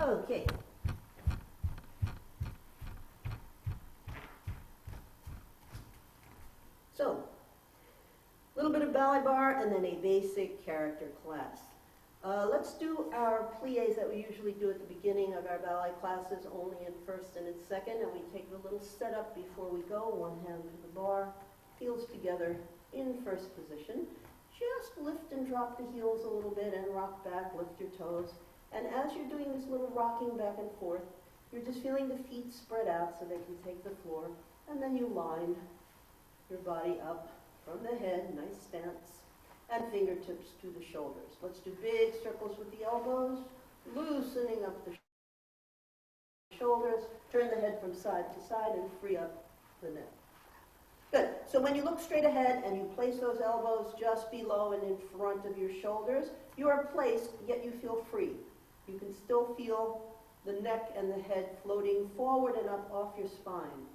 Okay. So, a little bit of ballet bar and then a basic character class. Let's do our pliés that we usually do at the beginning of our ballet classes, only in first and in second, and we take a little setup before we go. One hand to the bar, heels together in first position. Just lift and drop the heels a little bit and rock back, lift your toes. And as you're doing this little rocking back and forth, you're just feeling the feet spread out so they can take the floor. And then you line your body up from the head, nice stance, and fingertips to the shoulders. Let's do big circles with the elbows, loosening up the shoulders, turn the head from side to side and free up the neck. Good. So when you look straight ahead and you place those elbows just below and in front of your shoulders, you are placed, yet you feel free. You can still feel the neck and the head floating forward and up off your spine.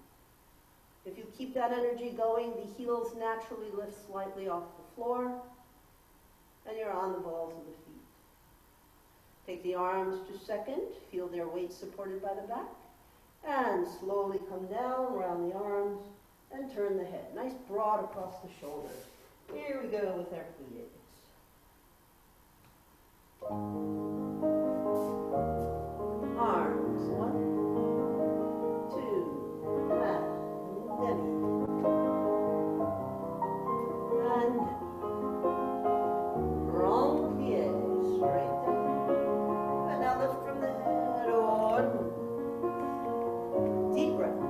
If you keep that energy going, the heels naturally lift slightly off the floor, and you're on the balls of the feet. Take the arms to second, feel their weight supported by the back, and slowly come down around the arms and turn the head. Nice broad across the shoulders. Here we go with our pliés. Arms, 1, 2, and demi. And demi. Grand plié, straight down. And now lift from the head, or deep breath.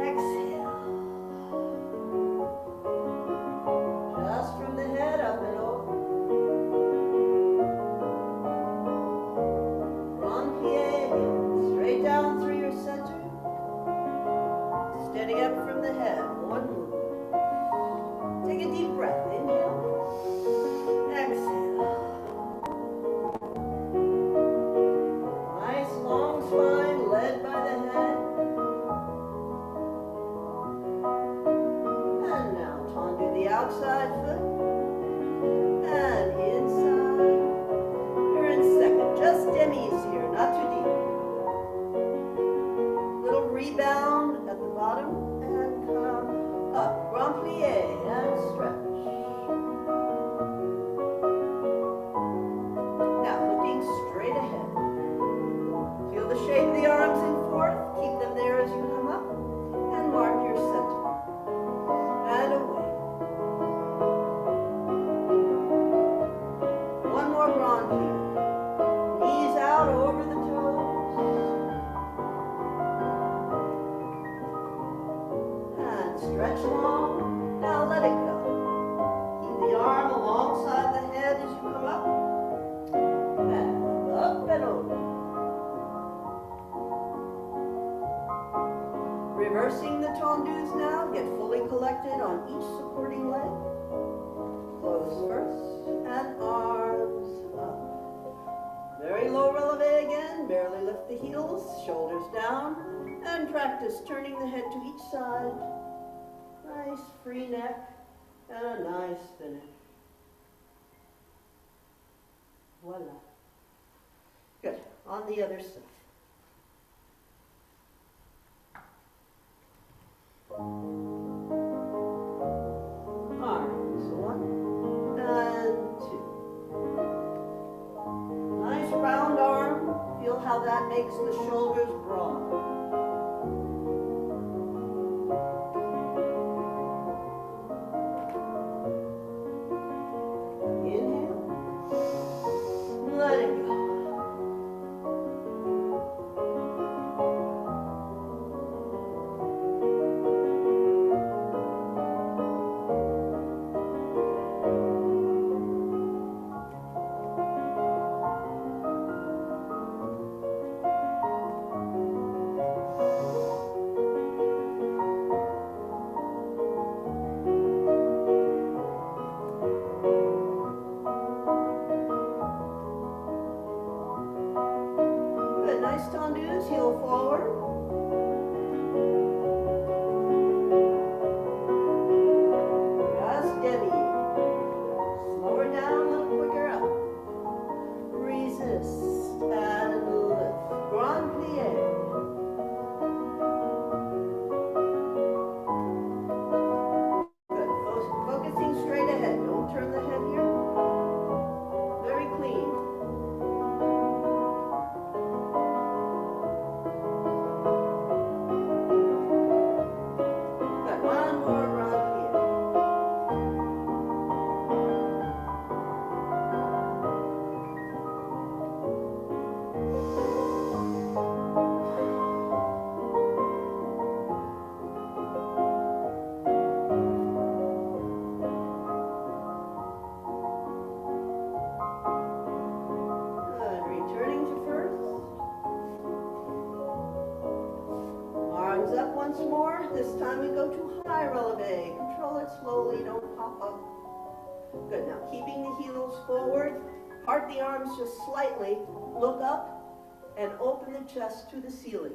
Exhale. Just from the head up and over. Grand plié, straight down through your center. Steady up from the head, one move. Take a deep breath, inhale. Exhale. Nice long spine led by the head. And now tendu the outside foot. And inside. You're in second. Just demis here, not too deep. Little rebound at the bottom and come up. Grand plié and stretch. Straight ahead. Feel the shape of the arms in forth. Keep them there as you come up. And mark your center. And away. One more grand plié. Knees out over the toes. And stretch long. Now let it go. Keep the arm alongside the head as you come up. Up and over. Reversing the tendus now. Get fully collected on each supporting leg. Close first and arms up. Very low releve again. Barely lift the heels. Shoulders down. And practice turning the head to each side. Nice free neck and a nice finish. Voila. Good. On the other side. Arms, 1 and 2. Nice round arm. Feel how that makes the shoulders broad. Inhale. Let it go. Nice tendus, heel forward. Just demi. Slower down, a little quicker up. Resist once more. This time we go to high releve. Control it slowly, don't pop up. Good, now keeping the heels forward, part the arms just slightly, look up, and open the chest to the ceiling.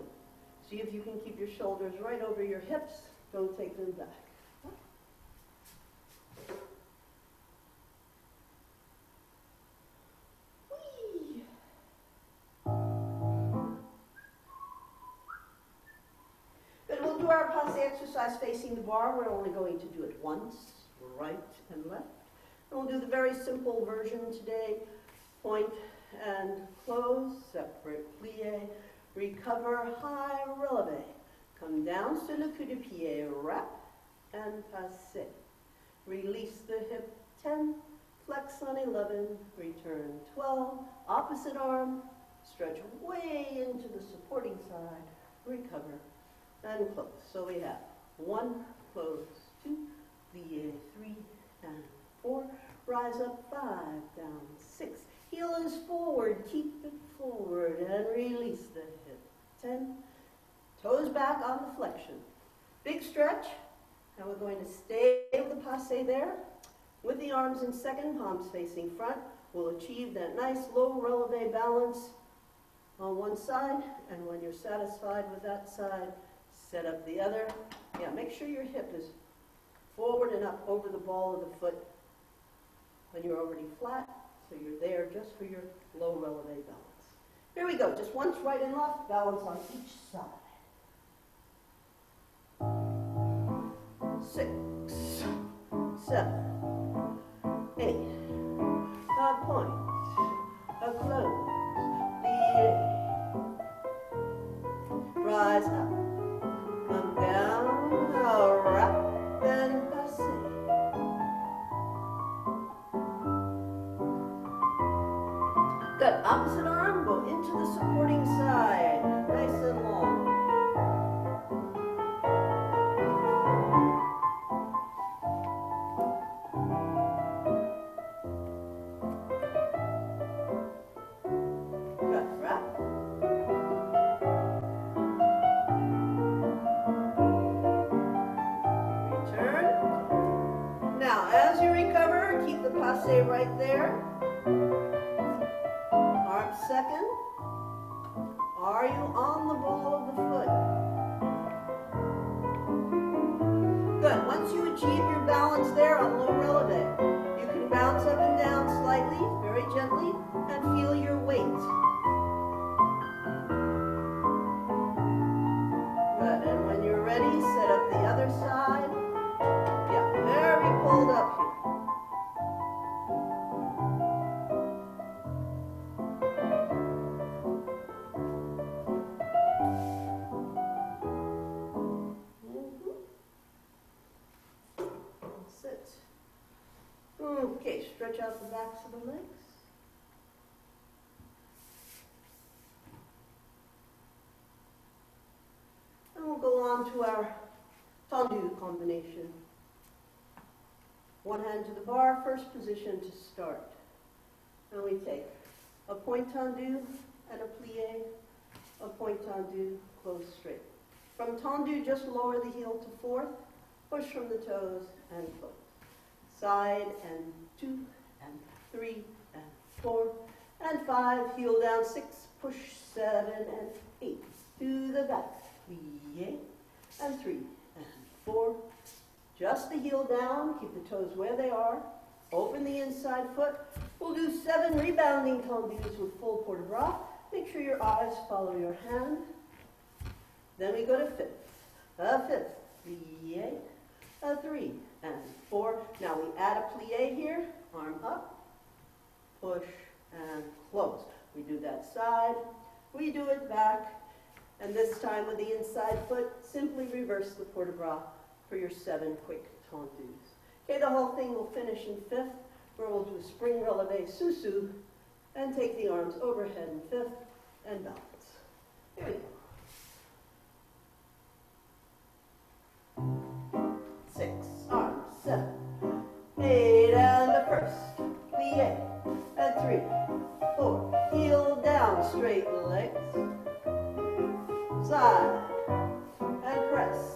See if you can keep your shoulders right over your hips, don't take them back. Do our passe exercise facing the bar. We're only going to do it once, right and left. And we'll do the very simple version today. Point and close, separate plie, recover, high releve. Come down sur le coup de pied, wrap and passe. Release the hip 10, flex on 11, return 12, opposite arm, stretch way into the supporting side, recover. And close. So we have 1, close, 2, plie, 3, and 4. Rise up, 5, down, 6. Heel is forward, keep it forward, and release the hip. 10. Toes back on the flexion. Big stretch, and we're going to stay with the passe there. With the arms in second, palms facing front, we'll achieve that nice low releve balance on one side, and when you're satisfied with that side, set up the other. Yeah, make sure your hip is forward and up over the ball of the foot when you're already flat, so you're there just for your low releve balance. Here we go, just once right and left, balance on each side. 6, 7, 8, a point, a close, plie, rise up. Down, wrap and passe. Good, opposite arm, go into the supporting side, nice and long. Good, wrap. As you recover, keep the passe right there. Arm second. Are you on the ball of the foot? Good. Once you achieve your balance there on low releve, you can bounce up and down slightly, very gently, and feel your weight. Good. And when you're ready, set up the other side. Yeah, very pulled up here. Sit. Okay, stretch out the backs of the legs. And we'll go on to our tendu combination. One hand to the bar, first position to start. And we take a point tendu and a plie, a point tendu, close straight. From tendu, just lower the heel to fourth, push from the toes and close. Side and 2 and 3 and 4 and 5, heel down 6, push 7 and 8, to the back, plie, and 3 and 4. Just the heel down, keep the toes where they are, open the inside foot. We'll do 7 rebounding tendus with full port de bras. Make sure your eyes follow your hand. Then we go to fifth. A fifth, plie, a 3 and 4. Now we add a plie here, arm up, push and close. We do that side, we do it back, and this time with the inside foot, simply reverse the port de bras for your 7 quick tendus. Okay, the whole thing will finish in fifth, where we'll do a spring releve sous-sus and take the arms overhead in fifth and balance. Here we go. 6, arms, 7, 8, and the first, plie, and 3, 4, heel down, straight legs, side, and press.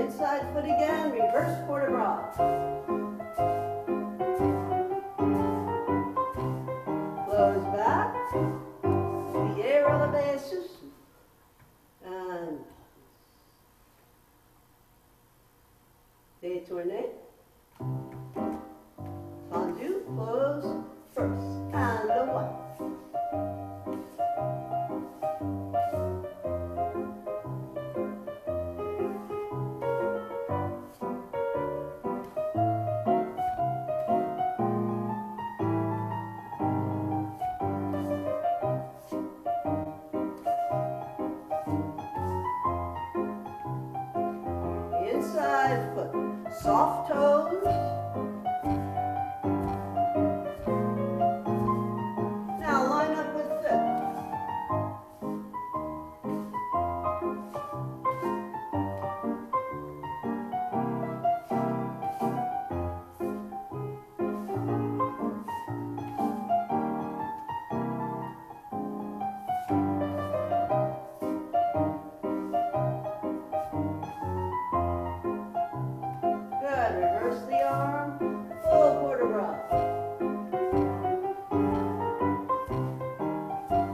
inside foot again, reverse port de bras. Close back, plié, relevé, souffle. And détourné. Tendu, close, first, and the one. Inside foot, soft toes. Now line up with fifth. Good, reverse the arm, full port de bras.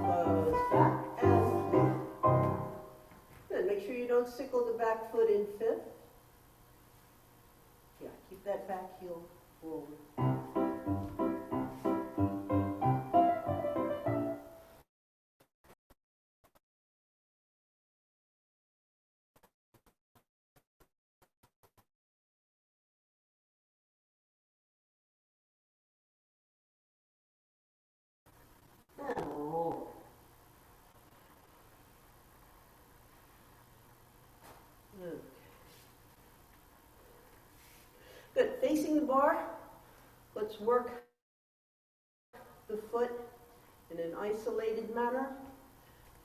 Close back and clear. Good, make sure you don't sickle the back foot in fifth. Yeah, keep that back heel forward. Oh. Okay. Good. Facing the bar, let's work the foot in an isolated manner.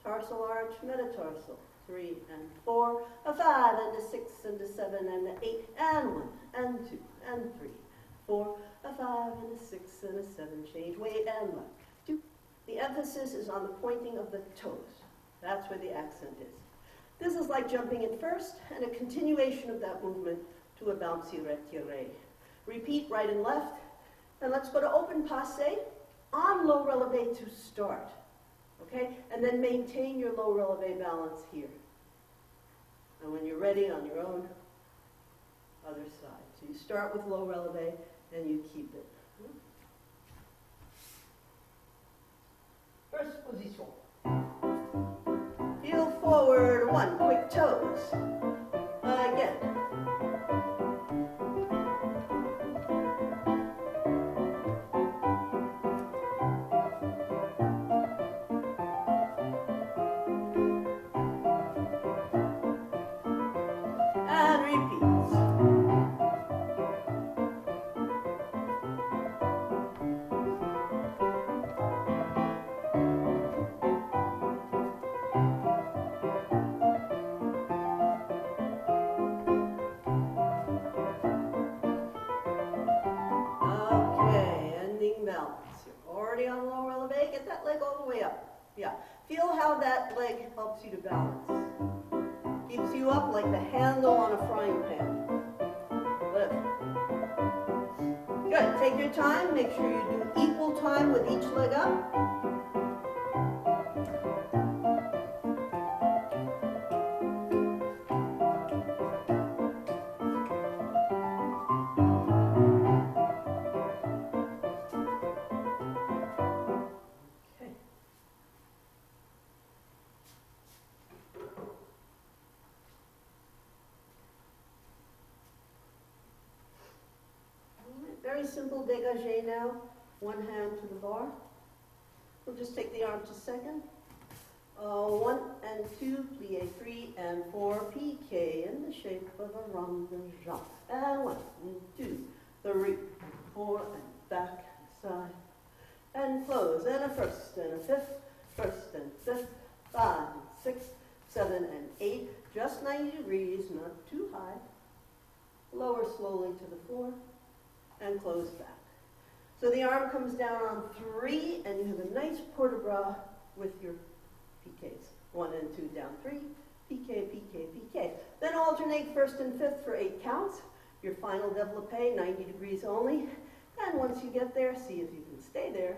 Tarsal arch, metatarsal. 3 and 4, a 5 and a 6 and a 7 and an 8 and 1 and 2 and 3, 4, a 5 and a 6 and a 7. Change weight and left. 2. The emphasis is on the pointing of the toes. That's where the accent is. This is like jumping in first and a continuation of that movement to a bouncy retiré. Repeat right and left. And let's go to open passe on low relevé to start. Okay? And then maintain your low relevé balance here. And when you're ready on your own, other side. So you start with low relevé and you keep it. First position. Heel forward, 1, quick toes. Again. And repeat. Okay, ending balance. You're already on low relevé. Get that leg all the way up. Yeah. Feel how that leg helps you to balance. Keeps you up like the handle on a frying pan. Lift. Good. Take your time. Make sure you do equal time with each leg up. Very simple dégagé now. One hand to the bar. We'll just take the arm to second. 1 and 2, plie 3 and 4, piqué in the shape of a rond de jambe. And 1 and 2, 3, 4, and back, side, and close. And a first and a fifth, first and fifth, 5 and 6, 7 and 8. Just 90 degrees, not too high. Lower slowly to the floor. And close back. So the arm comes down on 3, and you have a nice port de bras with your piqués. 1 and 2 down 3, piqué, piqué, piqué. Then alternate. alternate first and fifth for 8 counts. Your final développé, 90 degrees only. And once you get there, see if you can stay there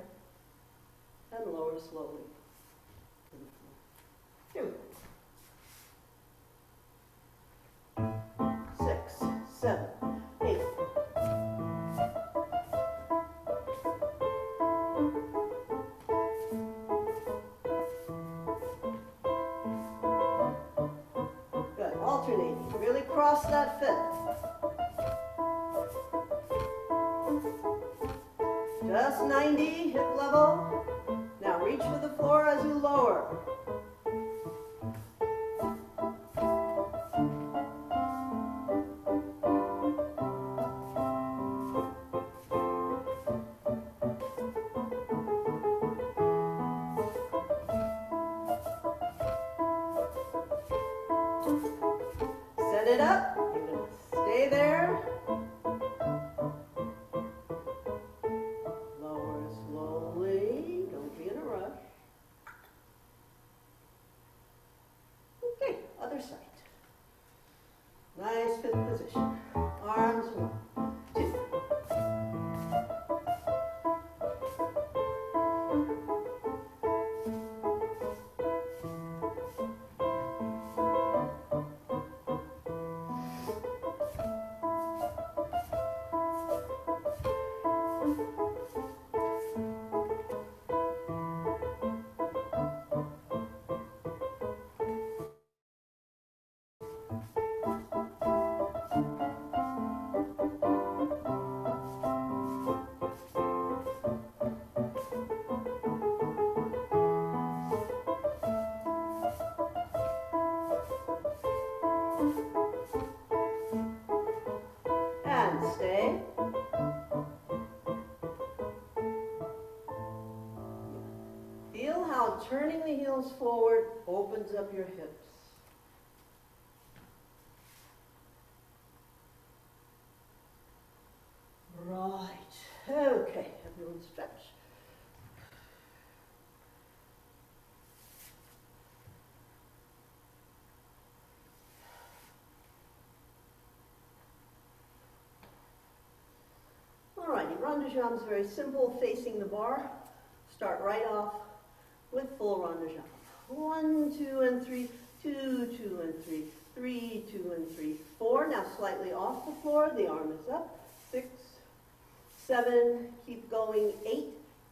and lower slowly to the floor. Here we go. 6, 7, 8. Good. Alternating. Really cross that fifth. Just 90, hip level. Now reach for the floor as you lower. Set it up. You're going to stay there. Side. Nice fifth position. Arms 1, 2. And stay. Feel how turning the heels forward opens up your hips. Right. Okay, everyone stretch. Alrighty, rond de jambe is very simple, facing the bar. Start right off with full rond de jambe. 1, 2, and 3, 2, 2, and 3, 3, 2, and 3, 4. Now slightly off the floor, the arm is up. 6, 7, keep going. 8,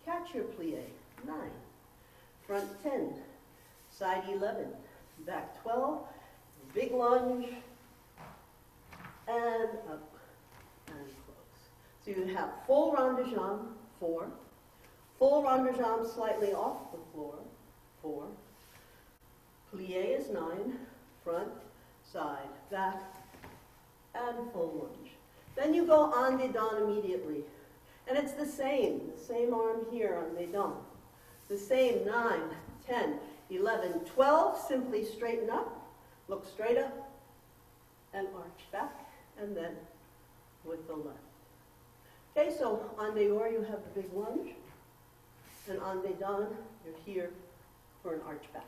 catch your plie. 9, front 10, side 11, back 12, big lunge, and up and close. So you have full rond de jambe, 4, full rond de jambe slightly off the floor, 4, plie is 9, front, side, back, and full lunge. Then you go en dedans immediately. And it's the same arm here en dedans. The same 9, 10, 11, 12, simply straighten up, look straight up, and arch back, and then with the left. Okay, so en dehors you have the big lunge, and en dedans you're here for an arch back.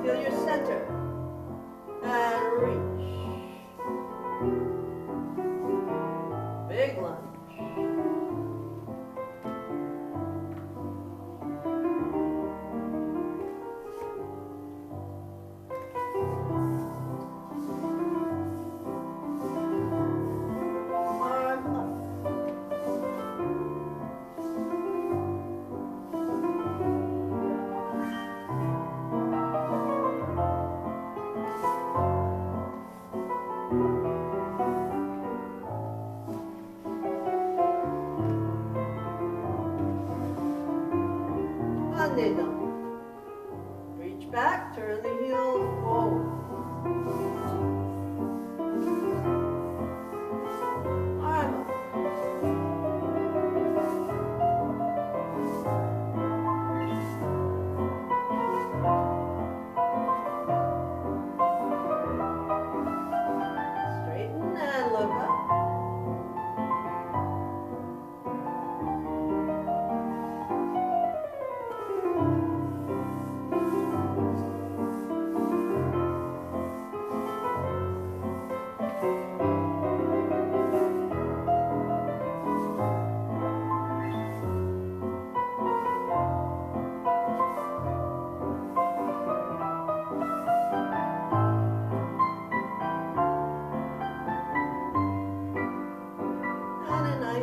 Feel your center and reach. Big lunge. Arm up. Reach back, turn the heel forward. Arm up.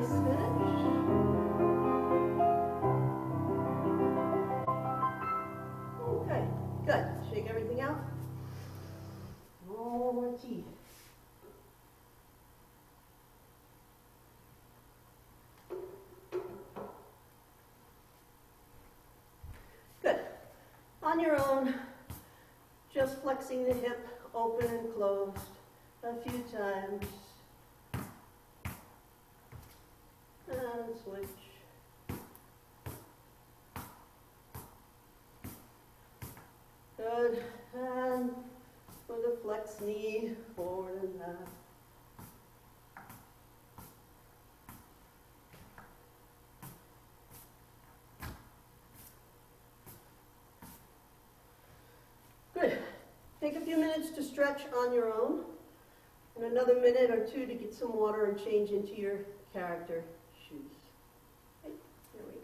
face finished. Okay, good. Shake everything out. All more teeth. Good. On your own, just flexing the hip open and closed a few times. And switch. Good. And with a flex knee, forward and back. Good. Take a few minutes to stretch on your own, and another minute or two to get some water and change into your character shoes. Okay, there we go.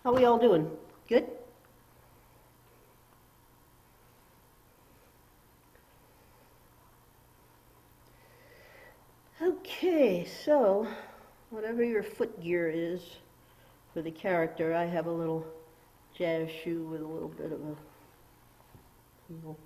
How we all doing? Good? Okay, so whatever your foot gear is for the character, I have a little jazz shoe with a little bit of a heel.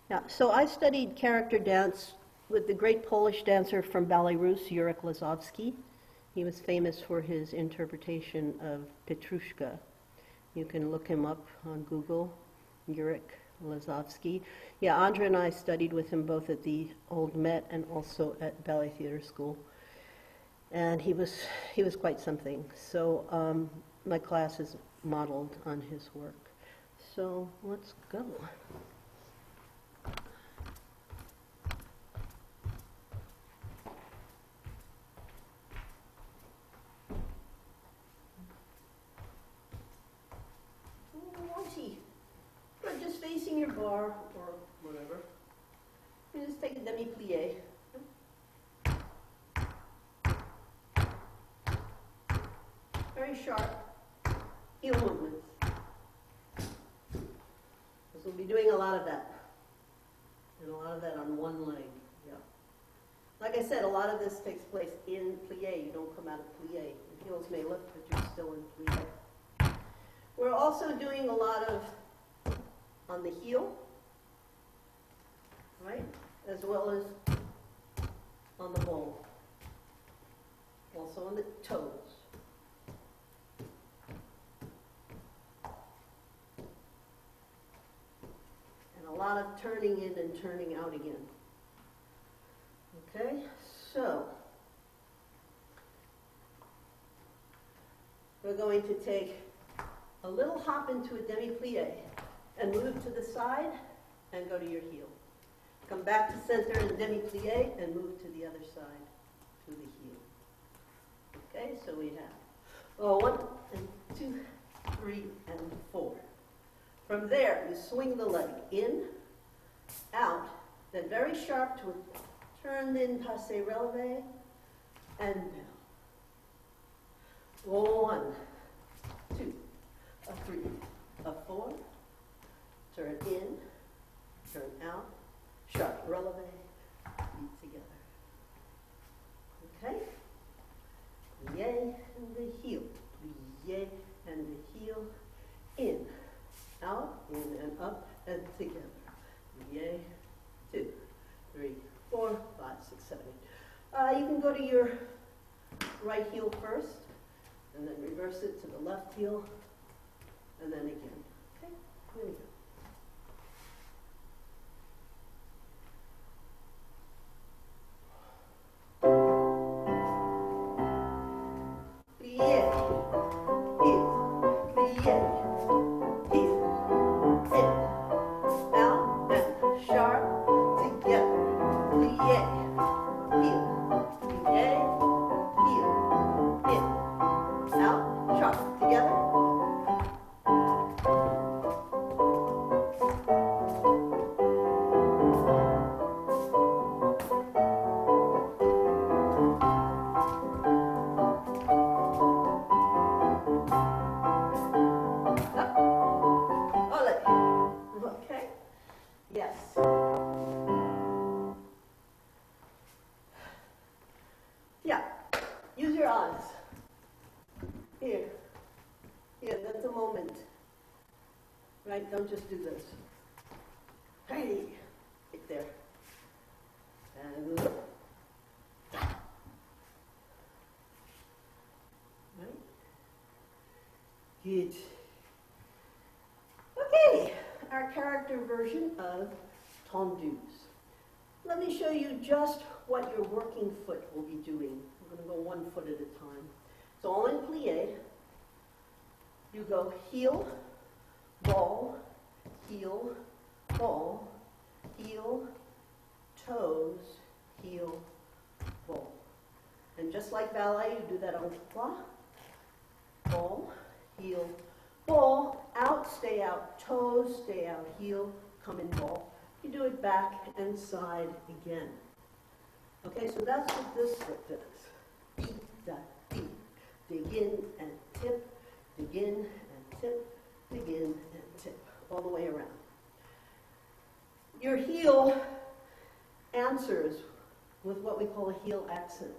Now, so I studied character dance with the great Polish dancer from Ballet Russe, Jurek Lazowski, He was famous for his interpretation of Petrushka. You can look him up on Google, Yurik Lazovsky. Yeah, Andra and I studied with him both at the Old Met and also at Ballet Theater School. And he was quite something. So my class is modeled on his work. So let's go. Or just facing your bar or whatever. You just take a demi-plie. Very sharp heel movements. Because we'll be doing a lot of that. And a lot of that on one leg. Yeah. Like I said, a lot of this takes place in plie. You don't come out of plie. The heels may lift, but you're still in plie. We're also doing a lot of on the heel, right? As well as on the ball. Also on the toes. And a lot of turning in and turning out again. Okay, so we're going to take a little hop into a demi-plie and move to the side and go to your heel. Come back to center in demi-plie and move to the other side to the heel. Okay, so we have 1 and 2, 3, and 4. From there, you swing the leg in, out, then very sharp to a turned in passe releve, and down. 1, 2, 3, 4. Turn in, turn out, sharp releve, feet together. Okay? Plie and the heel, plie and the heel, in, out, in and up, and together. Plie, 2, 3, 4, 5, 6, 7, 8. You can go to your right heel first, and then reverse it to the left heel, and then again. Okay, here we go. Right, don't just do this. Hey, right there. And look. Right? Good. Okay, our character version of tendus. Let me show you just what your working foot will be doing. We're going to go 1 foot at a time. So all in plie, you go heel, ball, heel, ball, heel, toes, heel, ball. And just like ballet, you do that on trois, ball, heel, ball, out, stay out, toes, stay out, heel, come in, ball. You do it back and side again. Okay, so that's what this foot does. Dig in and tip, dig in and tip, begin and tip, all the way around. Your heel answers with what we call a heel accent.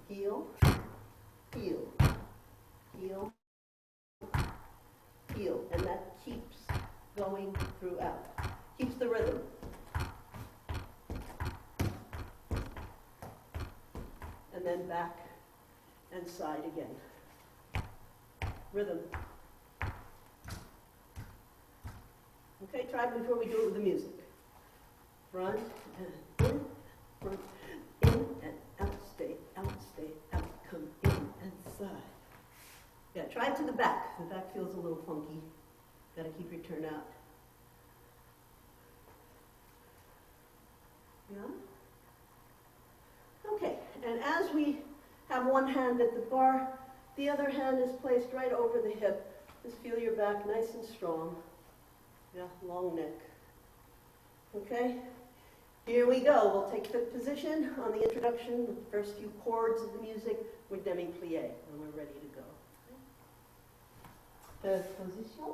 Heel, heel, heel, heel, and that keeps going throughout. Keeps the rhythm. and then back and side again. Rhythm. Okay, try it before we do it with the music. Front and in, front, in and out, stay out, come in and side. Yeah, try it to the back. The back feels a little funky. Gotta keep your turn out. Yeah? Okay, and as we have one hand at the bar, the other hand is placed right over the hip. Just feel your back nice and strong. Yeah, long neck. Okay? Here we go. We'll take fifth position on the introduction with the first few chords of the music with demi-plie, and we're ready to go. Fifth position.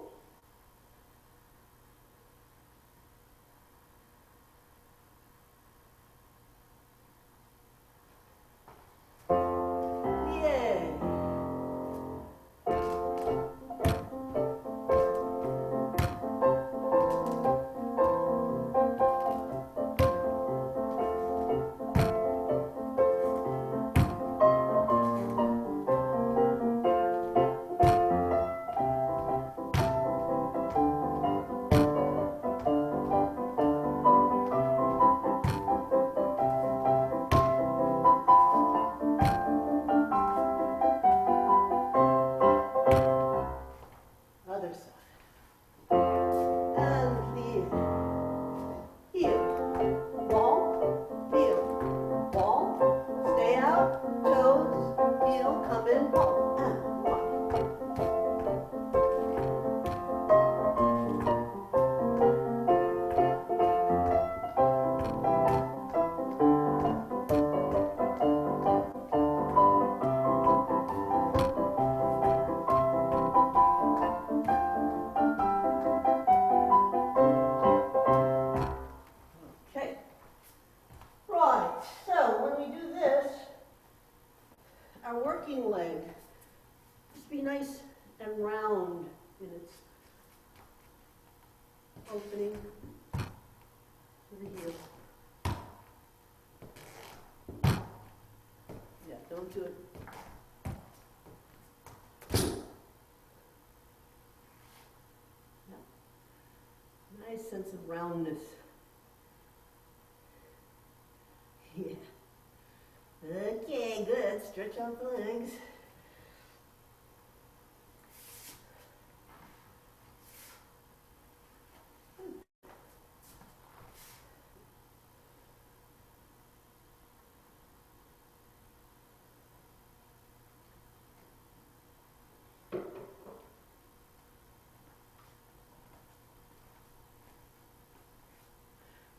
Other side. And the heel. Ball, heel. Ball, stay out, toes, heel, come in, ball, and one. Okay. Right, so when we do this, our working leg just be nice and round in its opening to the heel. Yeah, don't do it. Yeah. Nice sense of roundness. Yeah. Okay, good. Stretch out the legs.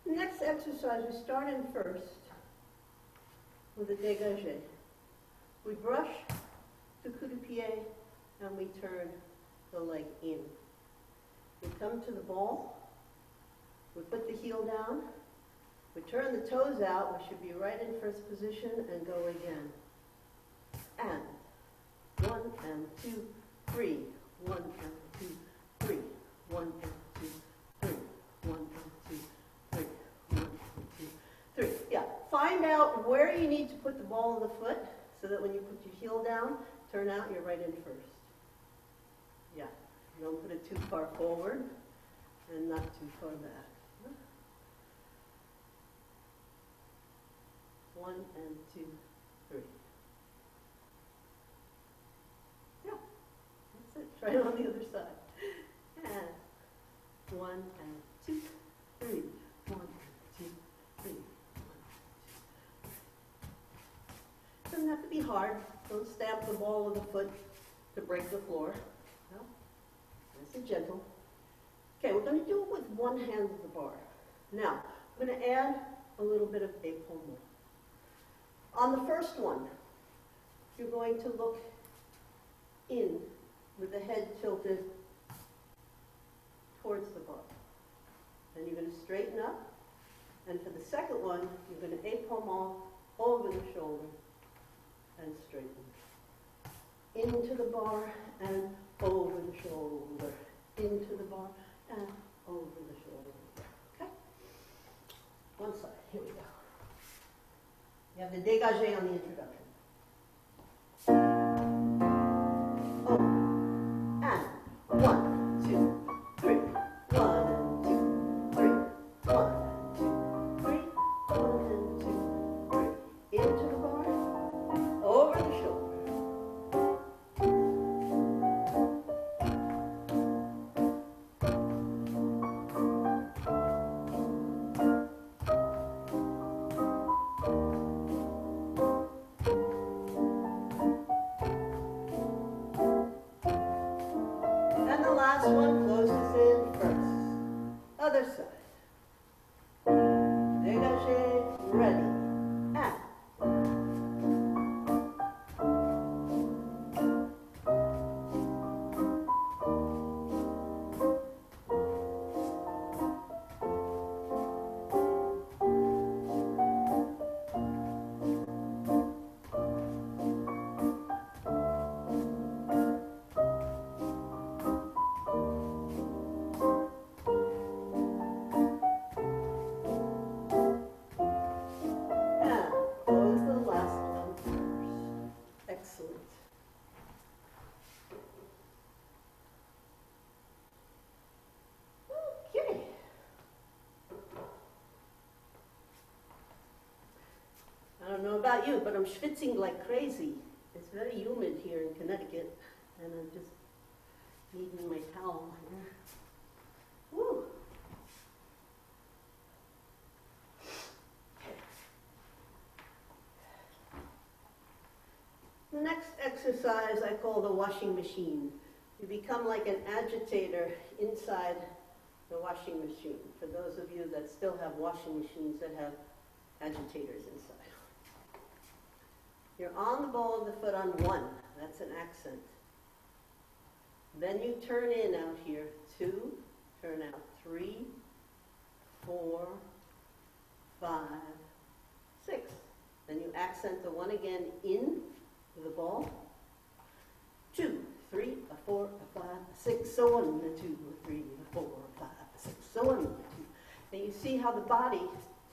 Next exercise, we start in first with a dégagé. We brush the coup de pied and we turn the leg in. We come to the ball, we put the heel down, we turn the toes out, we should be right in first position and go again. And 1 and 2, 3, 1 and 2, 3, 1 and 2, 3, 1 and 2, 3, 1 and 2, 3. Yeah, find out where you need to put the ball of the foot so that when you put your heel down, turn out, you're right in first. Yeah, don't put it too far forward and not too far back. 1 and 2, 3. Yeah, that's it. Try it on the other side. And 1 and 2, 3. 1 and 2, 3. 1, 2, 3. Doesn't have to be hard. Don't stamp the ball of the foot to break the floor. No, nice and gentle. Okay, we're going to do it with one hand of the bar. Now, I'm going to add a little bit of épaulement. On the first one, you're going to look in with the head tilted towards the bar. Then you're going to straighten up. And for the second one, you're going to épaulement over the shoulder and straighten. Into the bar and over the shoulder. Into the bar and over the shoulder. Okay? One side. Here we go. You have the dégagé on the introduction. about you, but I'm schwitzing like crazy. It's very humid here in Connecticut, and I'm just needing my towel here. Woo! The next exercise I call the washing machine. You become like an agitator inside the washing machine, for those of you that still have washing machines that have agitators inside. You're on the ball of the foot on 1. That's an accent. Then you turn in out here 2, turn out 3, 4, 5, 6. Then you accent the 1 again in with the ball. 2, 3, 4, 5, 6, so 1, 2, 3, 4, 5, 6, so 1, 2. And you see how the body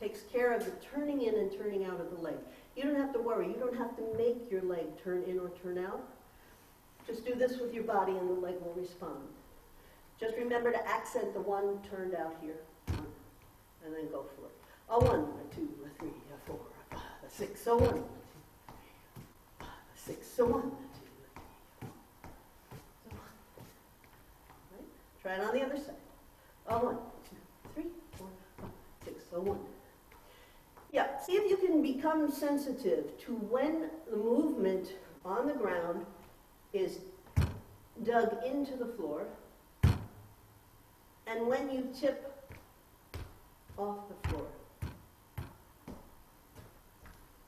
takes care of the turning in and turning out of the leg. You don't have to worry. You don't have to make your leg turn in or turn out. Just do this with your body and the leg will respond. Just remember to accent the 1 turned out here. And then go for it. A 1, 2, 3, 4, 5, 6, so 1, 2, 3, 5, 6, so 1, 2, 3, 4, so 1. Right? Try it on the other side. A 1, 2, 3, 4, 5, 6, so 1. Yeah, see if you can become sensitive to when the movement on the ground is dug into the floor and when you tip off the floor.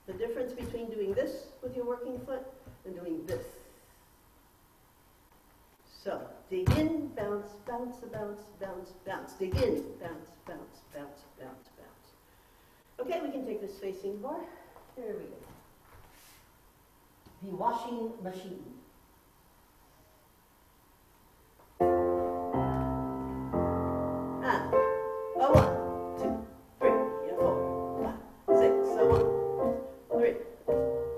The difference between doing this with your working foot and doing this. So, dig in, bounce, bounce, bounce, bounce, bounce. Dig in, bounce, bounce, bounce, bounce, bounce. Okay, we can take this facing bar. Here we go. The washing machine. And a 1, 2, 3, 4, 5, 6, a 1, 3,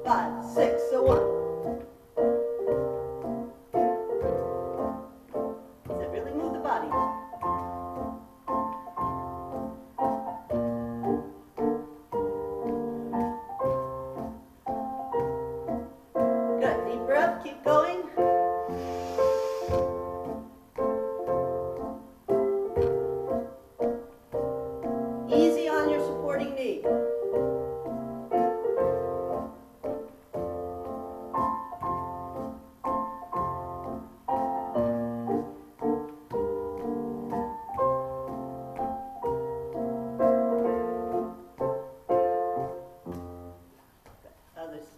5, 6, a 1. Does it really move the body? Good. Deep breath. Keep going. Easy on your supporting knee. Other side.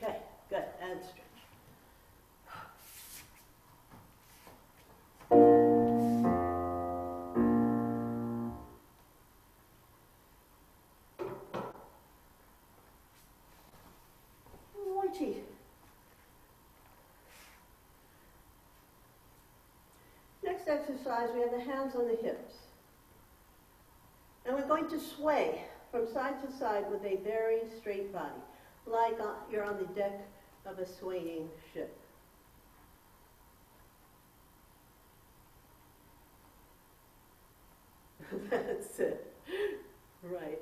Okay, good. And stretch. Righty. Next exercise, we have the hands on the hips. And we're going to sway from side to side with a very straight body, like you're on the deck of a swaying ship. That's it. Right.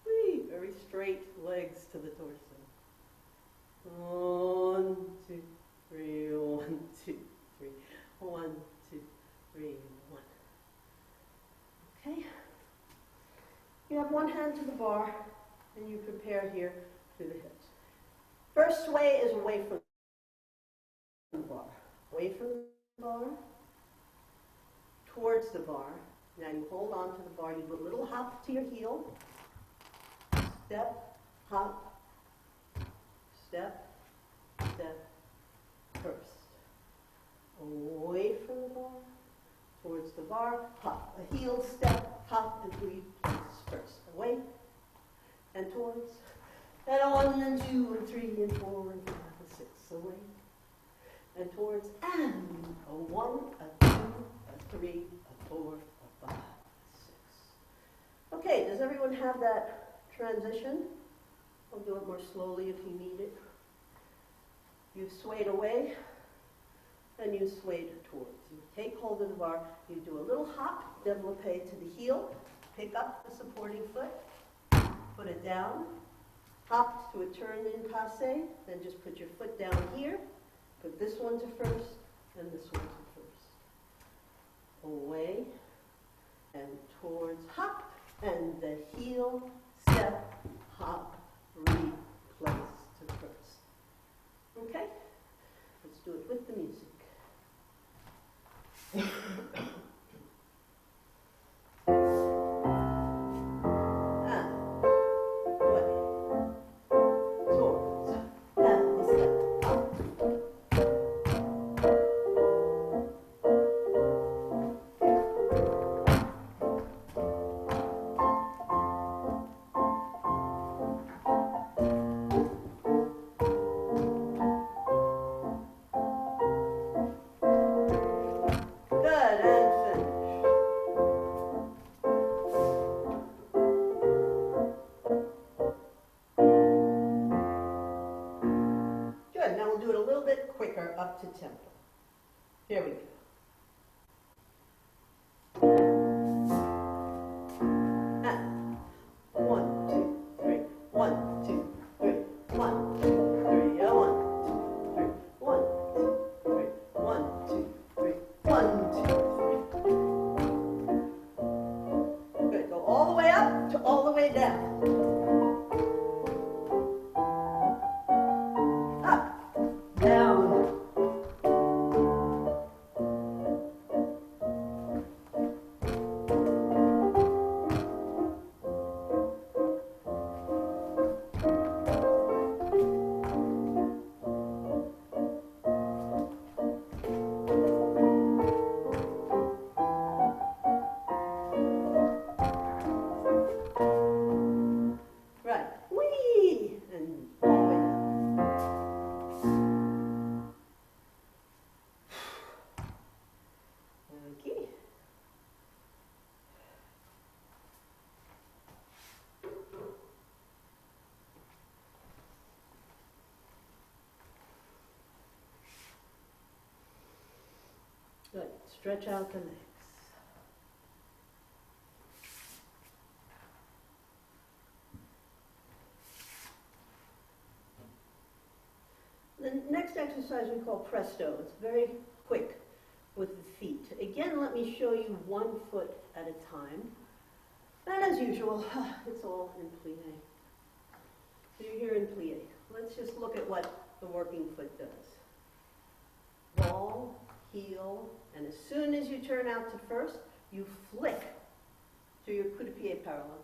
Whee, very straight legs to the torso. 1, 2, 3, 1, 2, 3. 1, 2, 3, 1. Okay. You have one hand to the bar, and you prepare here to the hips. First sway is away from the bar. Away from the bar, towards the bar. Now you hold on to the bar, you do a little hop to your heel, step, hop, step, step, first. Away from the bar, towards the bar, hop, a heel, step, hop, and 3 places first. Away, and towards, and 1 and 2 and 3 and 4 and 5 and 6. Away, and towards, and a 1, a 2, a 3, a 4, a 5, a 6. Okay, does everyone have that transition? I'll do it more slowly if you need it. You've swayed away, and you swayed towards. You take hold of the bar, you do a little hop, développé to the heel, pick up the supporting foot, put it down, hop to a turn in passe, then just put your foot down here, put this one to first, and this one to first. Away, and towards, hop, and the heel, step, hop, replace to first. Okay? Let's do it with the music. Up to tempo. Here we go. And 1, 2, 3. 1, 2, 3. 1, 2, 3. 1, 2, 3. 1, 2, 3. 1, 2, 3. 1, 2, 3. Good. Go all the way up to all the way down. Up, down. Good. Stretch out the legs. The next exercise we call presto. It's very quick with the feet. Again, let me show you 1 foot at a time. And as usual, it's all in plie. So you're here in plie. Let's just look at what the working foot does. Ball, heel, and as soon as you turn out to first, you flick to your coup de pied parallel.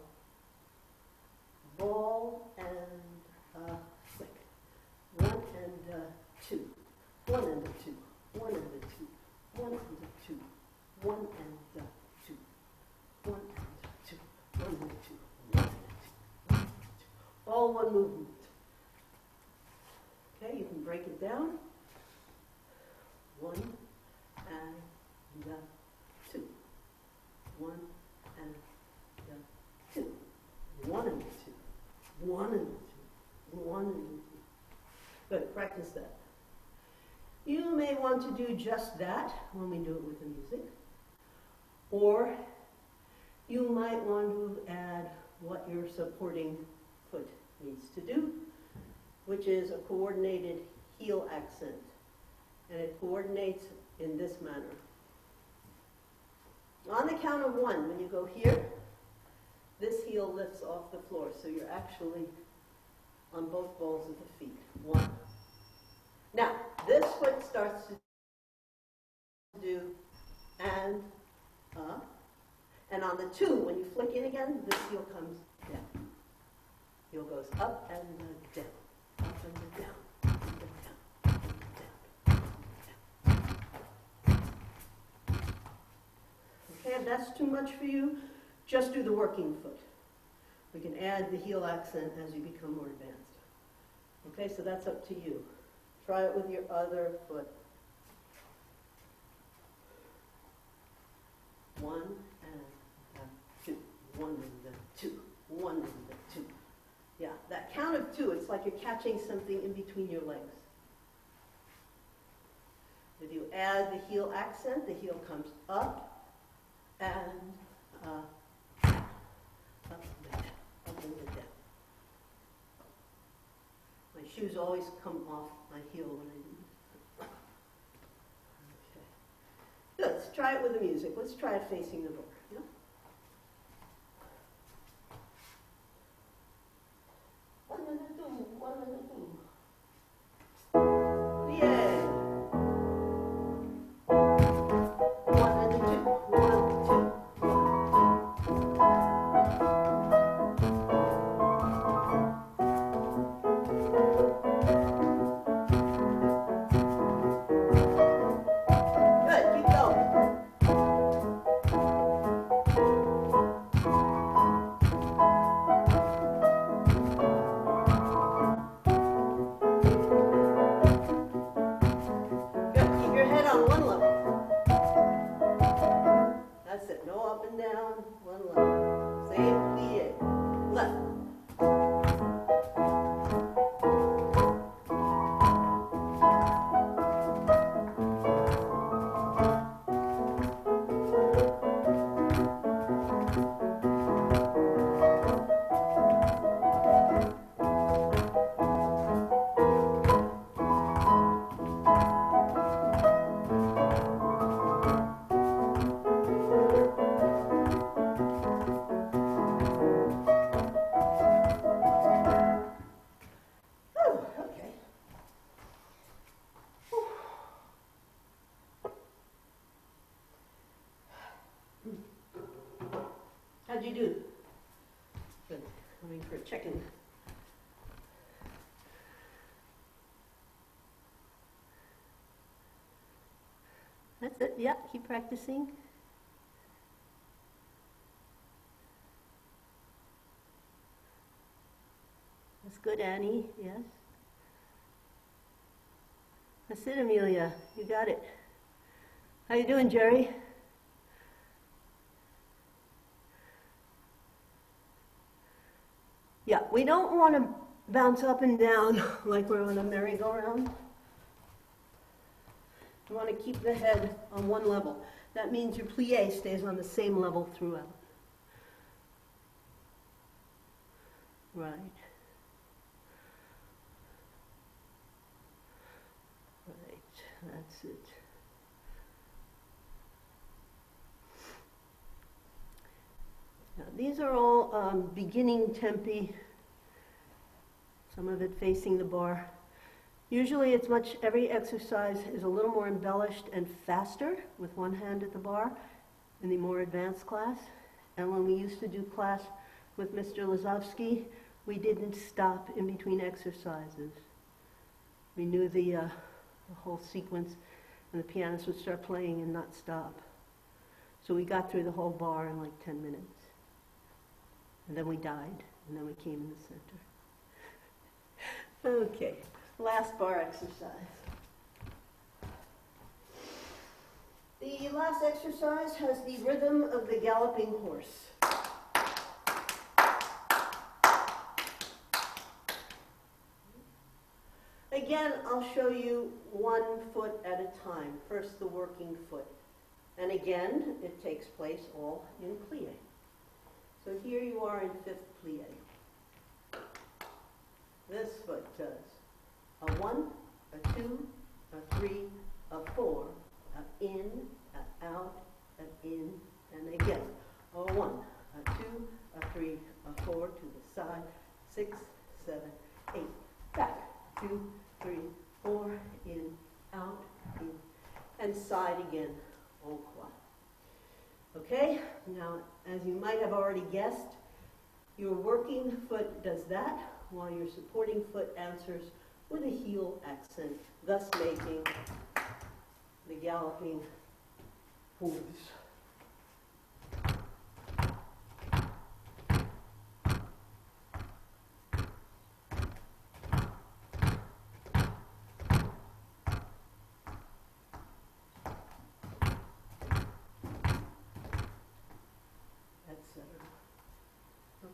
Ball and flick. 1 and 2. 1 and 2. 1 and 2. 1 and 2. 1 and 2. 1 and 2. 1 and 2. 1 and 2. 1 and 2. All one movement. Okay, you can break it down. 1 and 2. 1 and 2. 1 and 2. 1 and 2. 1 and 2. Good, practice that. You may want to do just that when we do it with the music. Or you might want to add what your supporting foot needs to do, which is a coordinated heel accent. And it coordinates in this manner. On the count of 1, when you go here, this heel lifts off the floor, so you're actually on both balls of the feet. 1. Now, this foot starts to do and up. And on the 2, when you flick in again, this heel comes down. Heel goes up and down, up and down, up and down, up and down. Okay, if that's too much for you, just do the working foot. We can add the heel accent as you become more advanced. Okay, so that's up to you. Try it with your other foot. 1 and 2, 1 and 2, 1 and 2. Yeah, that count of 2, it's like you're catching something in between your legs. If you add the heel accent, the heel comes up and up and down, up and down. My shoes always come off my heel when I do this. Okay. Good, let's try it with the music. Let's try it facing the door. Yeah? One and a 2, 1 and a 2. Yeah. 1 and a 2, 1, 2. How'd you do? Good. Coming for a check-in. That's it. Yeah, keep practicing. That's good, Annie. Yes. That's it, Amelia. You got it. How you doing, Jerry? Yeah, we don't want to bounce up and down like we're on a merry-go-round. You want to keep the head on one level. That means your plie stays on the same level throughout. Right. Right, that's it. Now, these are all beginning tempi, some of it facing the bar. Usually every exercise is a little more embellished and faster with one hand at the bar in the more advanced class. And when we used to do class with Mr. Lazowski, we didn't stop in between exercises. We knew the whole sequence, and the pianist would start playing and not stop. So we got through the whole bar in like 10 minutes. And then we died, and then we came in the center. Okay, last bar exercise. The last exercise has the rhythm of the galloping horse. Again, I'll show you one foot at a time. First, the working foot. And again, it takes place all in plie. So here you are in 5th plie. This foot does a 1, a 2, a 3, a 4, a in, a out, an in, and again. A 1, a 2, a 3, a 4 to the side, 6, 7, 8, back, 2, 3, 4, in, out, in, and side again, au revoir. Okay, now as you might have already guessed, your working foot does that while your supporting foot answers with a heel accent, thus making the galloping hooves.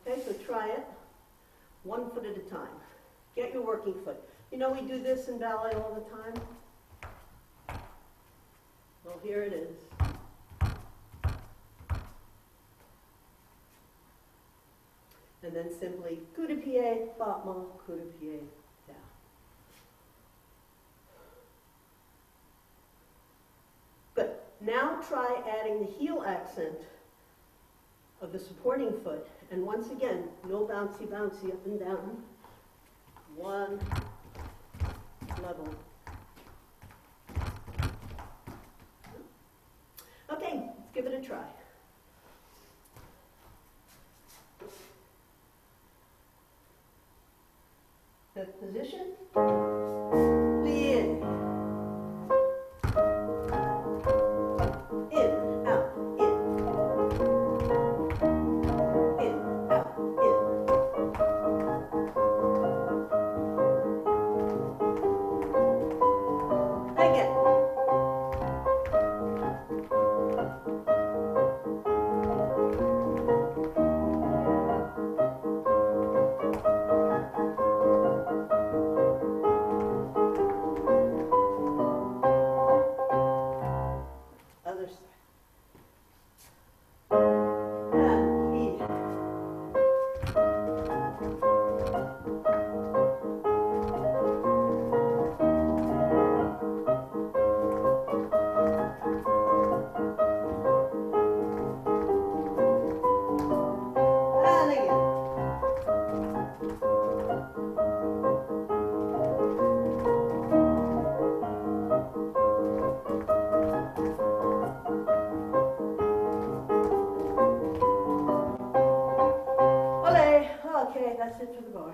Okay, so try it, 1 foot at a time. Get your working foot. You know we do this in ballet all the time? Well, here it is. And then simply coup de pied, battement, coup de pied, down. Good. Now try adding the heel accent of the supporting foot. And once again, no bouncy, bouncy up and down. One level. Okay, let's give it a try. Fifth position. Plie. In, out, in. In, out, in. Again. Other side. And here. And again. Ole. Okay, that's it for the bar.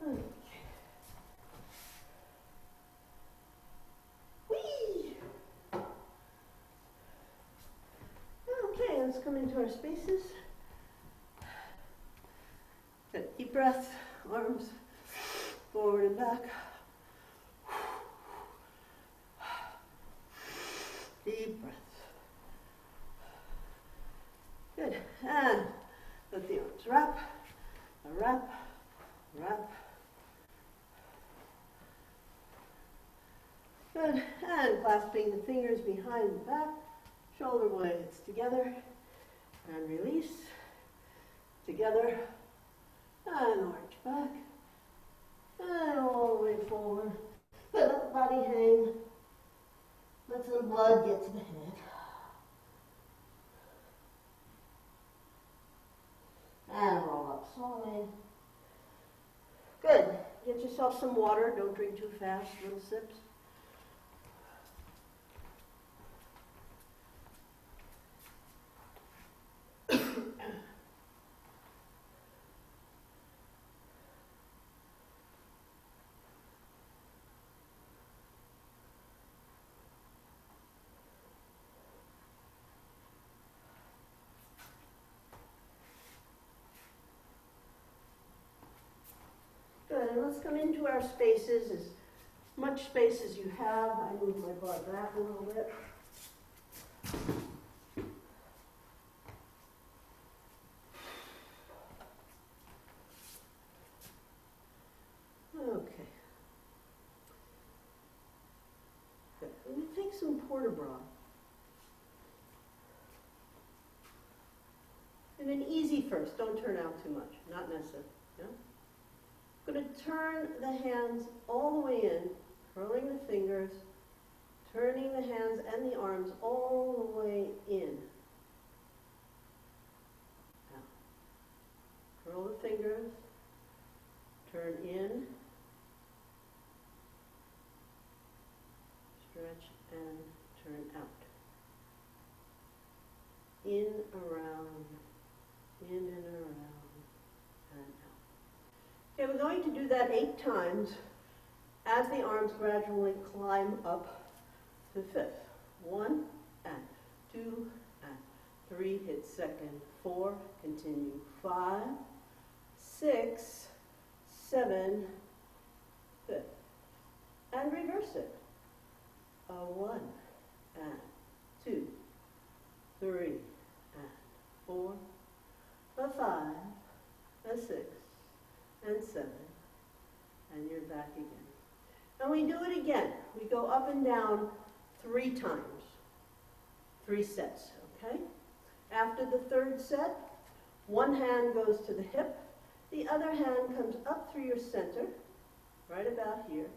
Okay. Whee! Okay, let's come into our spaces. Good. Deep breath, arms forward and back. Deep breath. Good. And let the arms wrap, wrap, wrap. Good. And clasping the fingers behind the back, shoulder blades together, and release. Together, and arch back, and all the way forward. Let the body hang. Let some blood get to the head. And roll up slowly. Good. Get yourself some water. Don't drink too fast. Little sips. Good, and let's come into our spaces, as much space as you have. I move my bar back a little bit. Okay. Good. I'm going to take some port de bras. And then easy first, don't turn out too much, not necessary. Yeah? I'm going to turn the hands all the way in, curling the fingers, turning the hands and the arms all the way in. Now, curl the fingers, turn in, stretch and turn out. In around, in and around, and out. Okay, we're going to do that 8 times as the arms gradually climb up to 5th. 1 and 2 and 3, hit 2nd, 4, continue 5, 6, 7, 5th, and reverse it. 1 and 2, 3 and 4, 5, 6 and 7, and you're back again. And we do it again. We go up and down 3 times, 3 sets, okay? After the 3rd set, one hand goes to the hip, the other hand comes up through your center, right about here.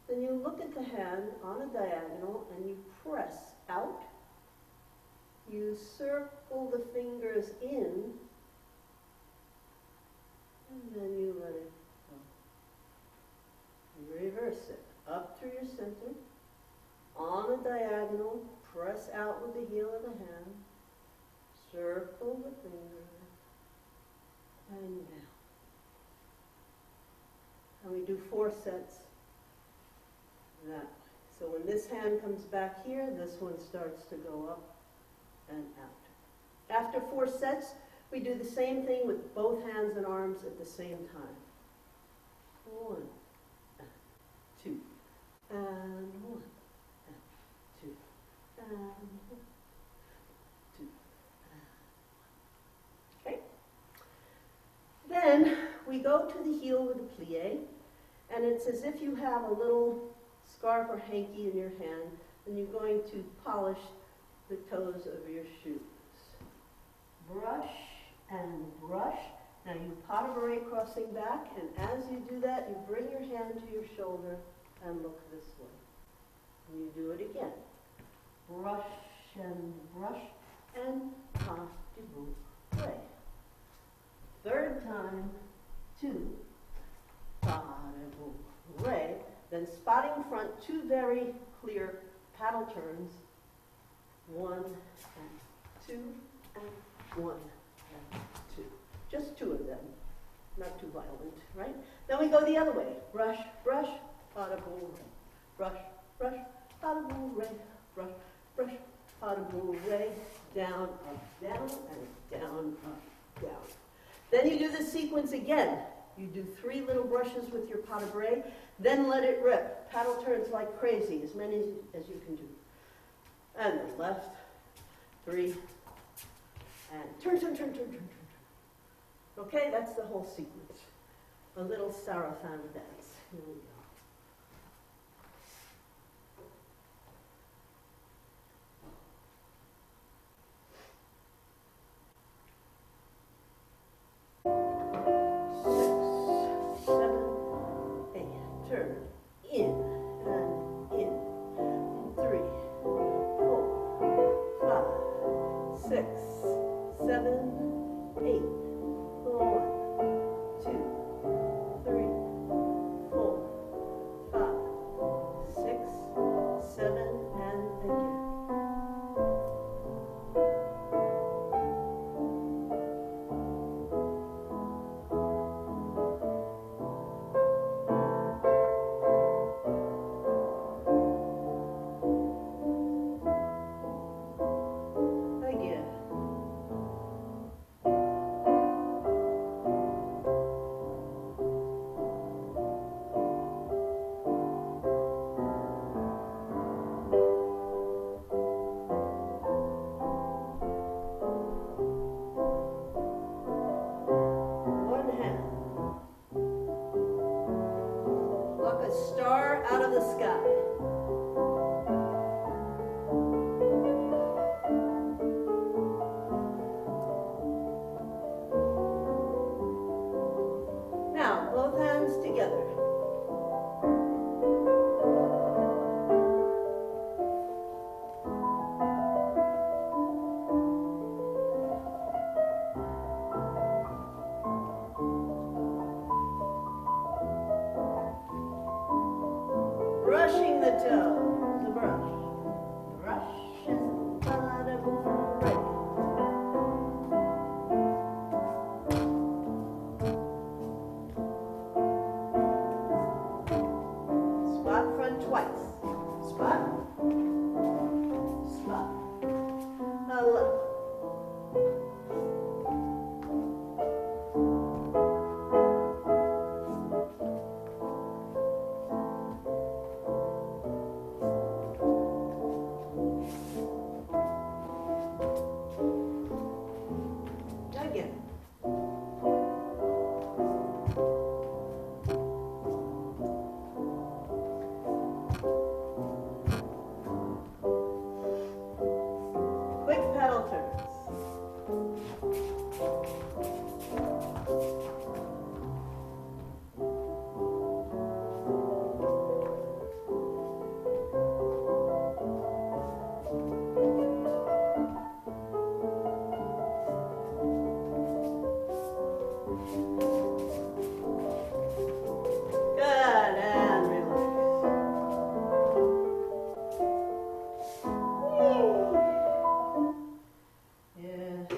Then you look at the hand on a diagonal and you press out. You circle the fingers in, and then you let it go. You reverse it. Up through your center, on a diagonal, press out with the heel of the hand, circle the fingers, and down. And we do 4 sets that way. So when this hand comes back here, this one starts to go up and out. After 4 sets, we do the same thing with both hands and arms at the same time. 1 and 2 and 1 and 2 and 1, 2 and 1. Okay? Then we go to the heel with a plie, and it's as if you have a little scarf or hanky in your hand, and you're going to polish the toes of your shoes. Brush and brush. Now you pas de bourrée crossing back, and as you do that, you bring your hand to your shoulder and look this way. And you do it again. Brush and pas de bourrée. 3rd time, 2, pas de bourrée. Then spotting front, 2 very clear paddle turns. 1 and 2 and 1 and 2. Just 2 of them. Not too violent, right? Then we go the other way. Brush, brush, pas de bourrée. Brush, brush, pas de bourrée. Brush, brush, pas de bourrée. Down, up, down, and down, up, down. Then you do the sequence again. You do 3 little brushes with your pas de bourrée, then let it rip. Paddle turns like crazy, as many as you can do. And then left, 3, and turn, turn, turn, turn, turn, turn, turn. Okay, that's the whole sequence. A little sarafan dance. Here we go. turns. Good, and relax. Yes.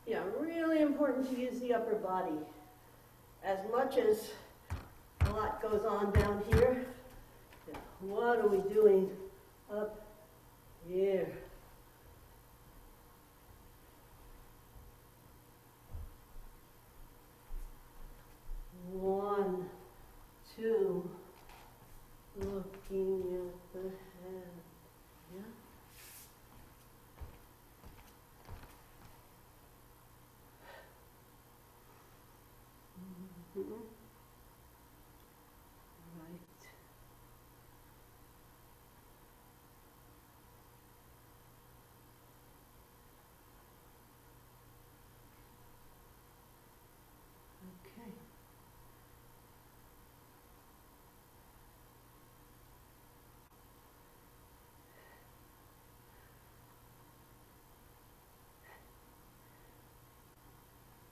Yeah, really important to use the upper body. As much as a lot goes on down here, yeah, what are we doing up here? One, two, looking at the head. Yeah. Mm-hmm. Right. Okay.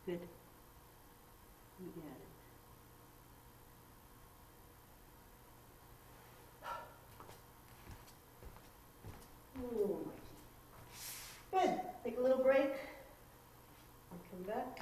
Good. You got it. Good. Take a little break and come back.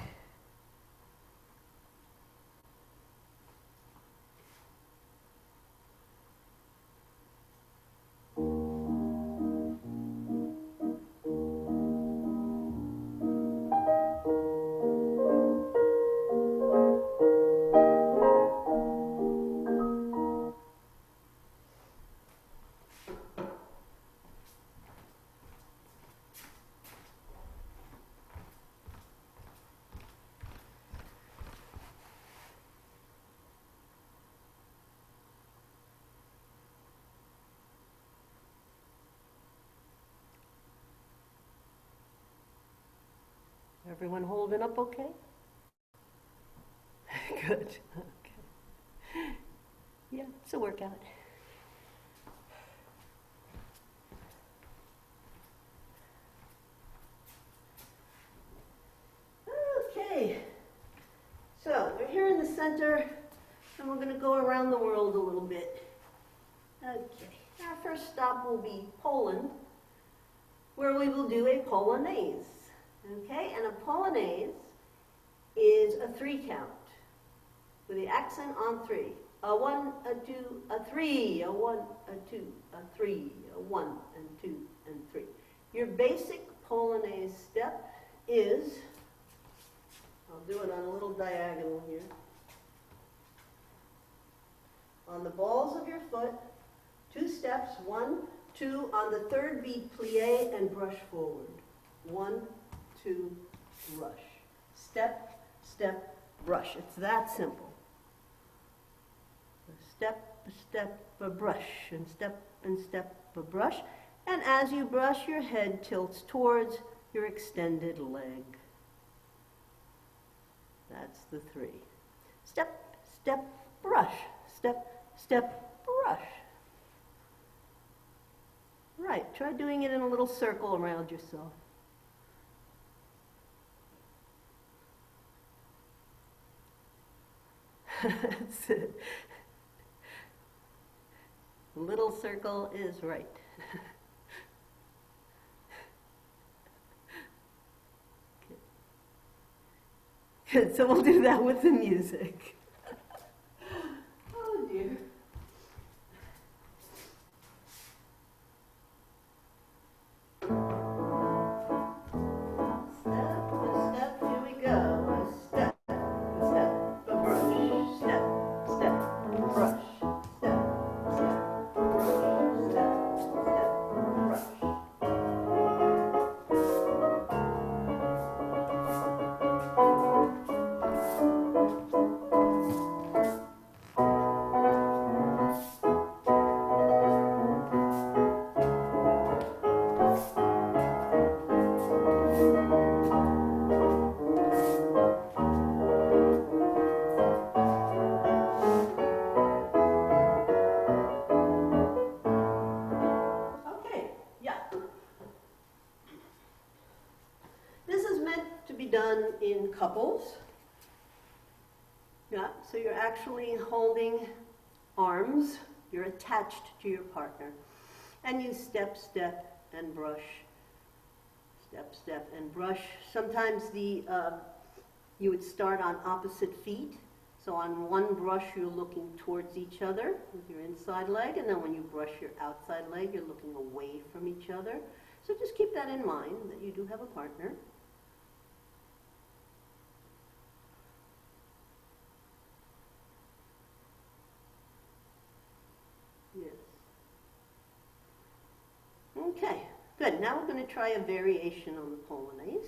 Everyone holding up okay? Good. Okay. Yeah, it's a workout. Okay. So we're here in the center, and we're going to go around the world a little bit. Okay. Our first stop will be Poland, where we will do a polonaise. Okay, and a polonaise is a 3 count with the accent on 3. A 1, a 2, a 3, a 1, a 2, a 3, a 1, and 2, and 3. Your basic polonaise step is, I'll do it on a little diagonal here. On the balls of your foot, 2 steps, 1, 2, on the 3rd beat, plie and brush forward. 1, 2, brush. Step, step, brush. It's that simple. A step, a brush, and step, a brush. And as you brush, your head tilts towards your extended leg. That's the 3. Step, step, brush. Step, step, brush. Right, try doing it in a little circle around yourself. That's it. A little circle is right. Good, so we'll do that with the music. Oh dear. done in couples. Yeah, so you're actually holding arms. You're attached to your partner. And you step, step, and brush. Step, step, and brush. Sometimes you would start on opposite feet. So on one brush, you're looking towards each other with your inside leg, and then when you brush your outside leg, you're looking away from each other. So just keep that in mind, that you do have a partner. Yes. Okay, good. Now we're going to try a variation on the Polonaise.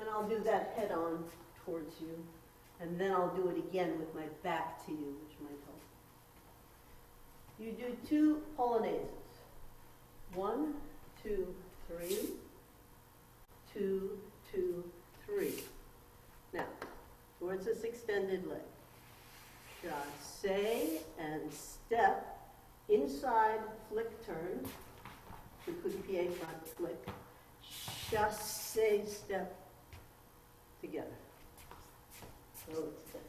And I'll do that head on towards you. And then I'll do it again with my back to you, which might help. You do 2 Polonaises. 1, 2, 3. 2, 2, 3. Now, towards this extended leg. Chassé and step. Inside, flick, turn. The coup de pied front, flick. Chassé, step. Together. So it's this.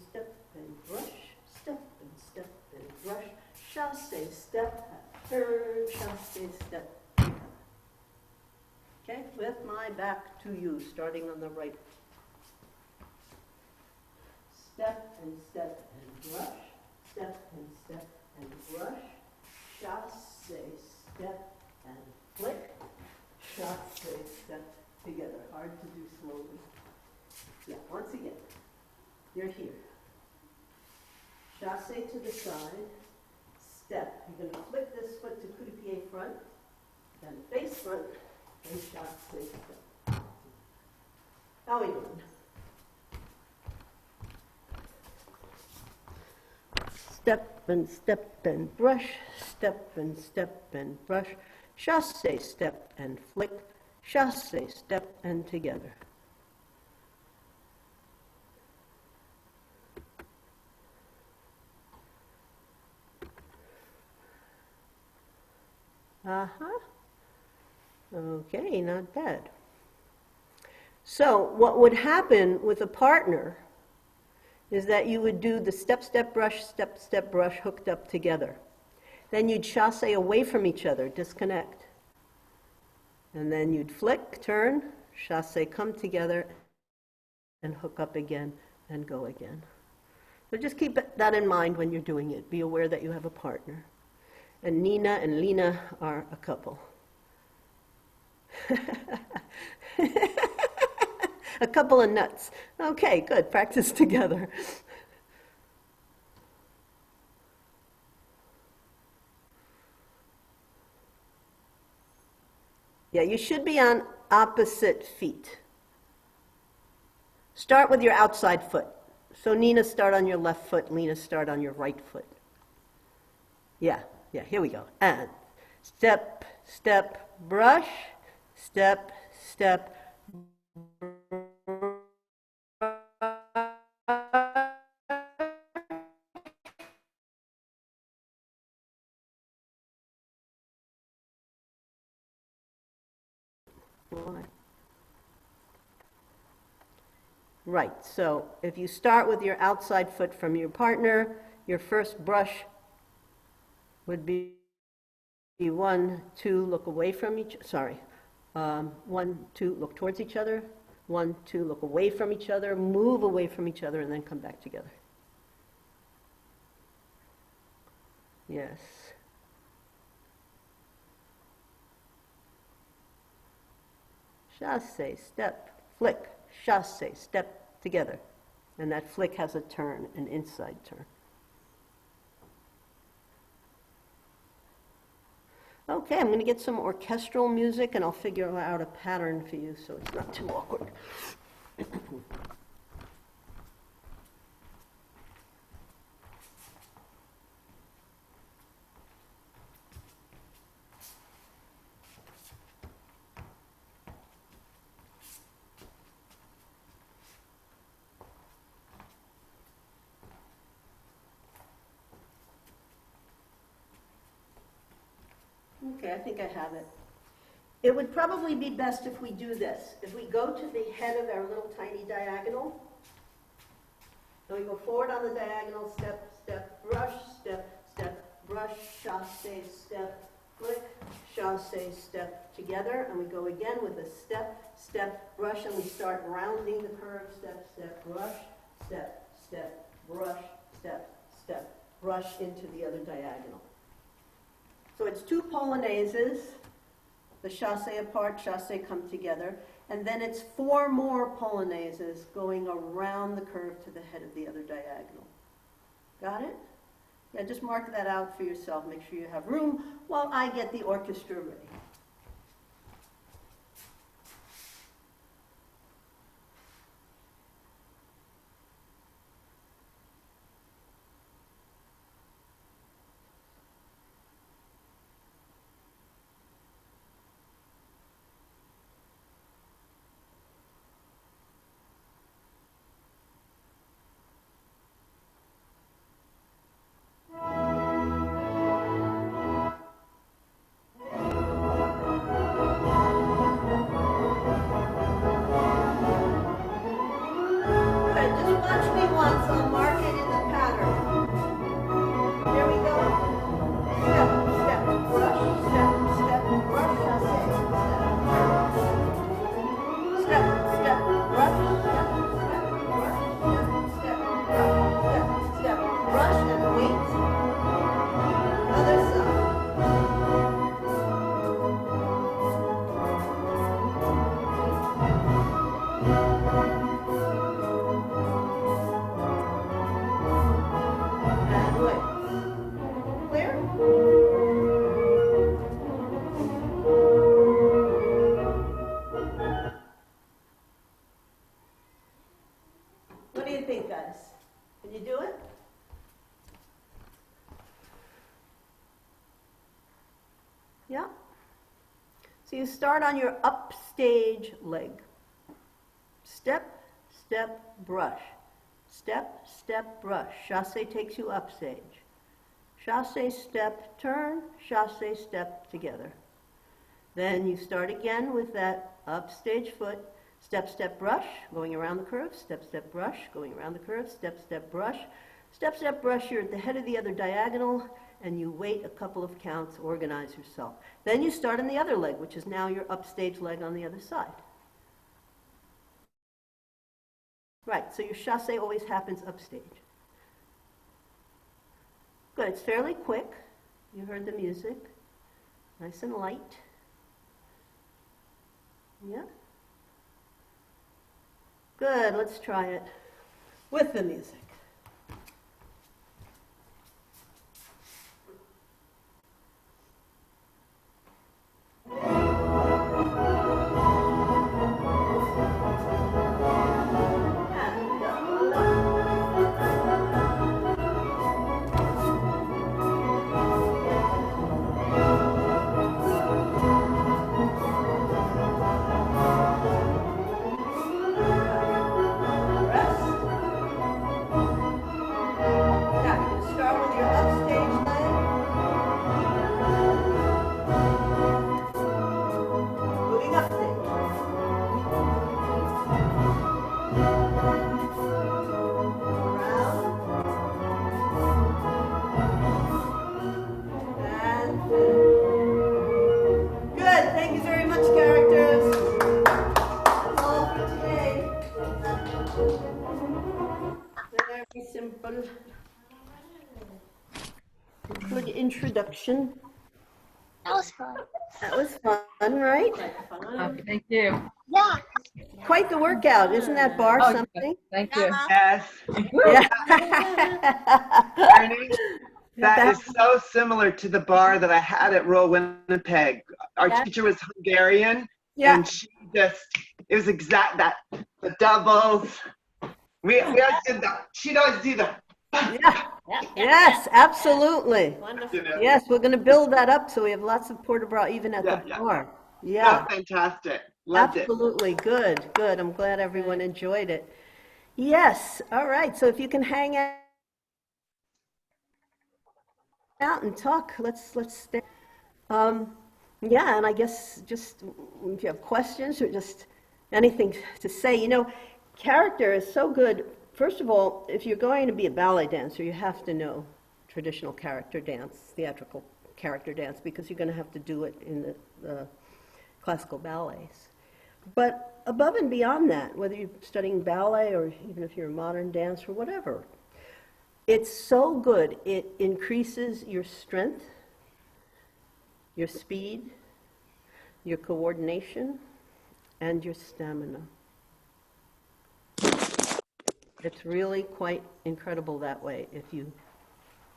Step and brush, step and brush, chassé, step, turn, chassé, step. Okay, with my back to you, starting on the right. Step and brush, step and brush, chassé, step and flick. Chassé, step together. Hard to do slowly. Yeah, once again. You're here. Chassé to the side. Step. You're going to flip this foot to coup de pied front. Then face front. And chassé, step. How are we doing? Step and brush. Step and brush. Chassé, step and flick, chassé, step and together. Okay, not bad. So what would happen with a partner is that you would do the step, step, brush, hooked up together. Then you'd chassé away from each other, disconnect. And then you'd flick, turn, chassé, come together, and hook up again and go again. So just keep that in mind when you're doing it. Be aware that you have a partner. And Nina and Lena are a couple. A couple of nuts. Okay, good. Practice together. Yeah, you should be on opposite feet. Start with your outside foot. So Nina, start on your left foot. Lena, start on your right foot. Yeah, here we go. And step, step, brush, step, step, right, so if you start with your outside foot from your partner, your first brush would be 1, 2, look away from each, 1, 2, look towards each other, 1, 2, look away from each other, move away from each other, and then come back together. Yes. Chassé, step, flick, chassé, step together. And that flick has a turn, an inside turn. Okay, I'm going to get some orchestral music and I'll figure out a pattern for you so it's not too awkward. I think I have it. It would probably be best if we do this. If we go to the head of our little tiny diagonal, and we go forward on the diagonal, step, step, brush, step, step, brush, chasse, step, flick, chasse, step together, and we go again with a step, step, brush, and we start rounding the curve, step, step, brush, step, step, brush, step, step, brush into the other diagonal. So it's 2 polonaises, the chasse apart, chasse come together, and then it's 4 more polonaises going around the curve to the head of the other diagonal. Got it? Yeah, just mark that out for yourself. Make sure you have room while I get the orchestra ready. Yeah. So you start on your upstage leg. Step, step, brush. Step, step, brush. Chasse takes you upstage. Chasse, step, turn, chasse, step together. Then you start again with that upstage foot. Step, step, brush, going around the curve. Step, step, brush, going around the curve. Step, step, brush. Step, step, brush, you're at the head of the other diagonal, and you wait a couple of counts, organize yourself. Then you start on the other leg, which is now your upstage leg on the other side. Right, so your chasse always happens upstage. Good, it's fairly quick. You heard the music. Nice and light. Yeah? Good, let's try it with the music. Good introduction. That was fun. That was fun, right? Thank you. Yeah. Quite the workout, isn't that bar Oh, something? Thank you. Yes. Yeah. Ernie, that is so similar to the bar that I had at Royal Winnipeg. Our Yeah. teacher was Hungarian, Yeah. and she just, it was exact that, the doubles. We always did that. She'd always do that. Yeah. Yes, absolutely. You know? Yes, we're going to build that up so we have lots of port de bras even at the Yeah. bar. So Yeah, fantastic. Loved it. absolutely. Good, good. I'm glad everyone enjoyed it. Yes, all right. So if you can hang out and talk, let's stay. Yeah, and I guess just if you have questions or just anything to say, character is so good. First of all, if you're going to be a ballet dancer, you have to know traditional character dance, theatrical character dance, because you're going to have to do it in the classical ballets. But above and beyond that, whether you're studying ballet or even if you're a modern dancer, whatever, it's so good. It increases your strength, your speed, your coordination, and your stamina. It's really quite incredible that way if you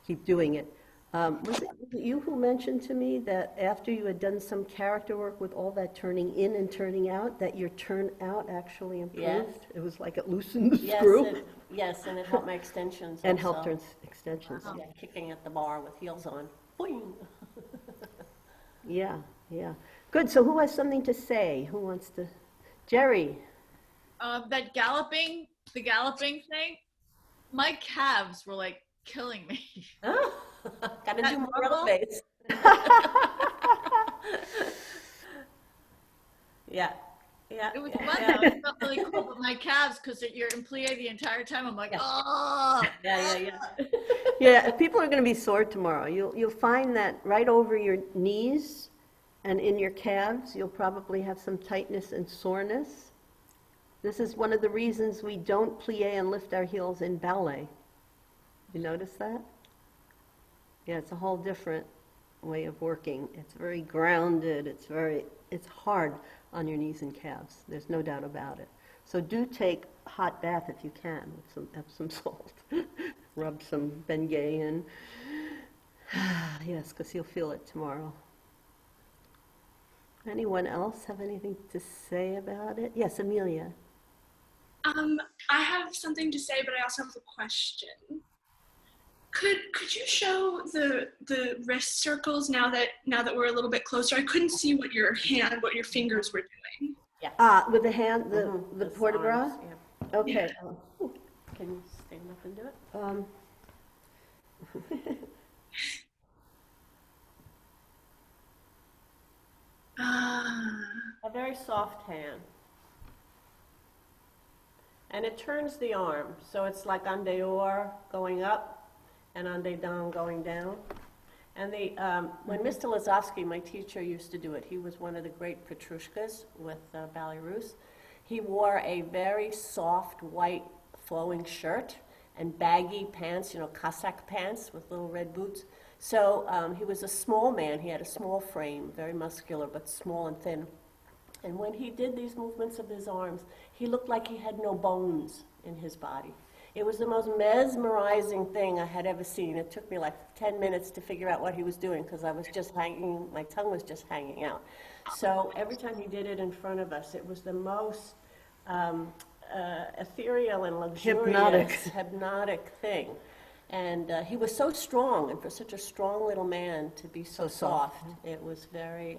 keep doing it. Was it you who mentioned to me that after you had done some character work with all that turning in and turning out, that your turnout actually improved? Yes. It was like it loosened the Yes, screw yes, and it helped my extensions and also. helped turn extensions. Yeah, kicking at the bar with heels on. Boing. Yeah, yeah. Good, so who has something to say? Who wants to? Jerry? The galloping thing, my calves were like killing me. Gotta do more rubber face. Yeah, yeah. It was yeah, fun yeah. though. It felt really cool, but my calves, because you're in plie the entire time, I'm like, oh. Yeah. Yeah, if people are going to be sore tomorrow, you'll find that right over your knees and in your calves, you'll probably have some tightness and soreness. This is one of the reasons we don't plie and lift our heels in ballet. You notice that? Yeah, it's a whole different way of working. It's very grounded. It's hard on your knees and calves. There's no doubt about it. So do take a hot bath if you can with some Epsom salt. Rub some Bengay in. Yes, because you'll feel it tomorrow. Anyone else have anything to say about it? Yes, Amelia. I have something to say, but I also have a question. Could you show the wrist circles now that we're a little bit closer? I couldn't see what your fingers were doing. With the hand, the port de bras? Yeah. Okay. Can you stand up and do it? A very soft hand. And it turns the arm, so it's like en dehors going up and en dedans going down. And when Mr. Lazowski, my teacher, used to do it, he was one of the great Petrushkas with Ballet Russe. He wore a very soft white flowing shirt and baggy pants, Cossack pants with little red boots. So he was a small man. He had a small frame, very muscular, but small and thin. And when he did these movements of his arms, he looked like he had no bones in his body. It was the most mesmerizing thing I had ever seen. It took me like 10 minutes to figure out what he was doing because I was just my tongue was just hanging out. So every time he did it in front of us, it was the most ethereal and luxurious, hypnotic thing. And he was so strong, and for such a strong little man to be so soft, it was very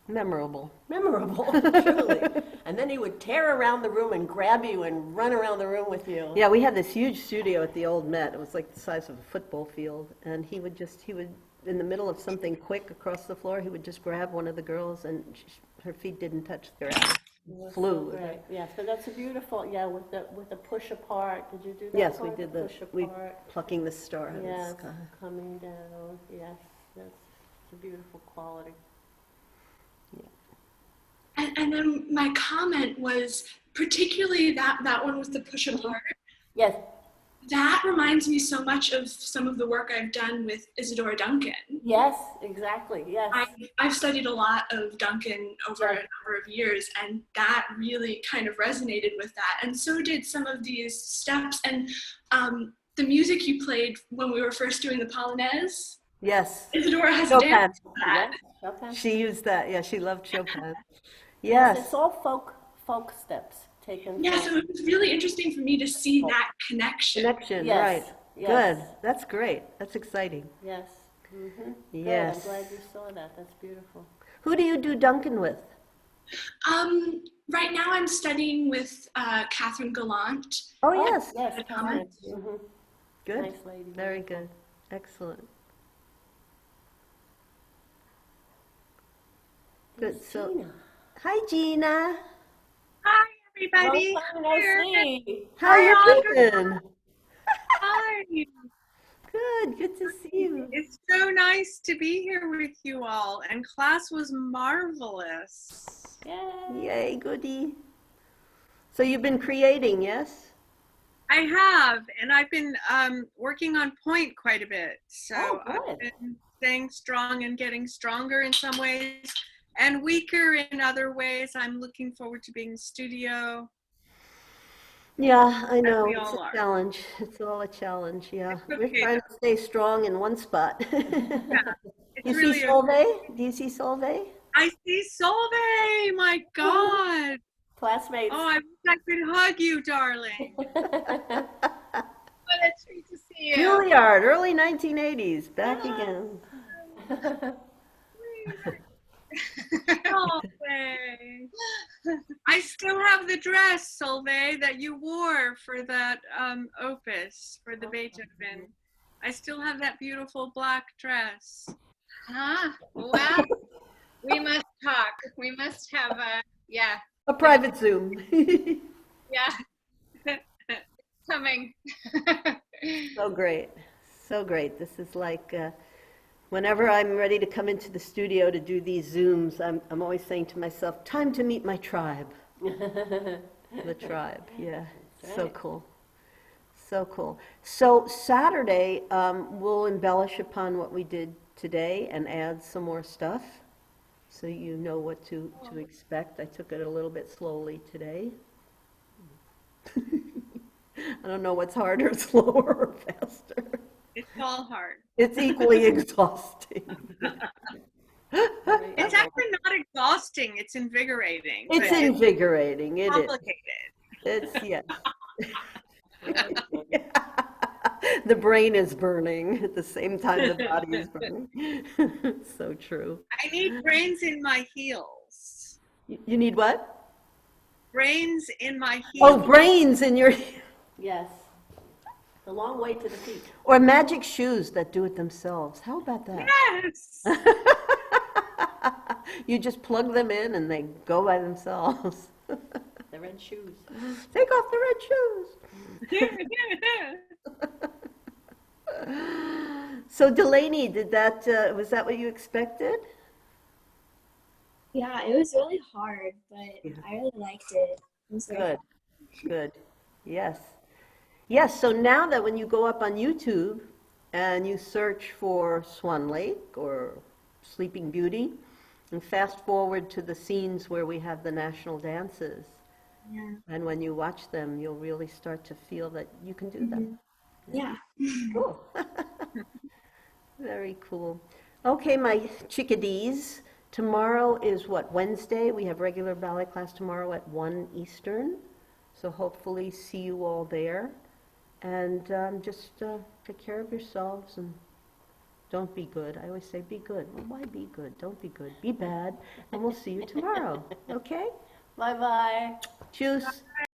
Memorable. truly. And then he would tear around the room and grab you and run around the room with you. Yeah, we had this huge studio at the old Met. It was like the size of a football field. And he would, in the middle of something quick across the floor, he would just grab one of the girls and her feet didn't touch the ground. Flew. Right. Yeah, so that's a beautiful, with the push apart. Did you do that? Yes, we part? did Push apart. plucking the star out of the Yes, sky. coming down. Yes, that's a beautiful quality. And then my comment was particularly that one with the push apart. Yes. That reminds me so much of some of the work I've done with Isadora Duncan. Yes, exactly. Yes. I've studied a lot of Duncan over a number of years, and that really kind of resonated with that. And so did some of these steps. And the music you played when we were first doing the Polonaise, Yes. Isadora has Chopin. danced to that. Yes. Okay. She used that. Yeah, she loved Chopin. Yes, Yes. it's all folk steps taken. Yeah, so it was really interesting for me to see that connection. Connection, Yes, right. yes. Good. That's great. That's exciting. Yes. Mm-hmm. Yes. Good. I'm glad you saw that. That's beautiful. Who do you do Duncan with? Right now I'm studying with Catherine Gallant. Oh, yes. Yes. Comment. Mm-hmm. Good. Nice lady. Very good. Excellent. Good, It's so, Gina. hi Gina. Hi, everybody. Long time no see. How you keeping? Hi, Good to see you. it's so nice to be here with you all, and class was marvelous. Yay. Yay, goody. So you've been creating, yes? I have, and I've been working on point quite a bit. So Oh, I've good. been staying strong and getting stronger in some ways, and weaker in other ways. I'm looking forward to being in studio. Yeah, I As know, we it's all a are. challenge. It's all a challenge, yeah. It's We're okay, trying to stay strong in one spot. It's You see really Solveig? Do you see Solveig? I see Solveig. My God. Classmates. Oh, I wish I could hug you, darling. What a treat to see you. Juilliard, early 1980s, back again. Solveig. I still have the dress, Solveig, that you wore for that opus for the Beethoven. I still have that beautiful black dress. Huh? Wow. We must talk. We must have yeah, A private Zoom. yeah. Coming. So great, so great. This is like, whenever I'm ready to come into the studio to do these Zooms, I'm always saying to myself, time to meet my tribe. The tribe, yeah. So right. cool. So cool. So Saturday, we'll embellish upon what we did today and add some more stuff so you know what to expect. I took it a little bit slowly today. I don't know what's harder, slower or faster. It's all hard. It's equally exhausting. It's actually not exhausting. It's invigorating. It's but invigorating, it is. complicated. It's, yes. The brain is burning at the same time the body is burning. So true. I need brains in my heels. You need what? Brains in my Oh, heels. brains in your, Yes. The long way to the peak. or magic shoes that do it themselves. How about that? Yes. You just plug them in and they go by themselves. The red shoes. Take off the red shoes. So Delaney, did that, was that what you expected? Yeah, it was really hard, but Yeah. I really liked it. It was very Good, good. Yes. Yes, so now that when you go up on YouTube and you search for Swan Lake or Sleeping Beauty, and fast forward to the scenes where we have the national dances, Yeah. and when you watch them, you'll really start to feel that you can do them. Yeah. Cool. Very cool. Okay, my chickadees, tomorrow is what, Wednesday? We have regular ballet class tomorrow at 1 Eastern. So hopefully see you all there. And just take care of yourselves and don't be good. I always say be good. Well, why be good? Don't be good. Be bad. And we'll see you tomorrow. Okay? Bye-bye. Tschüss.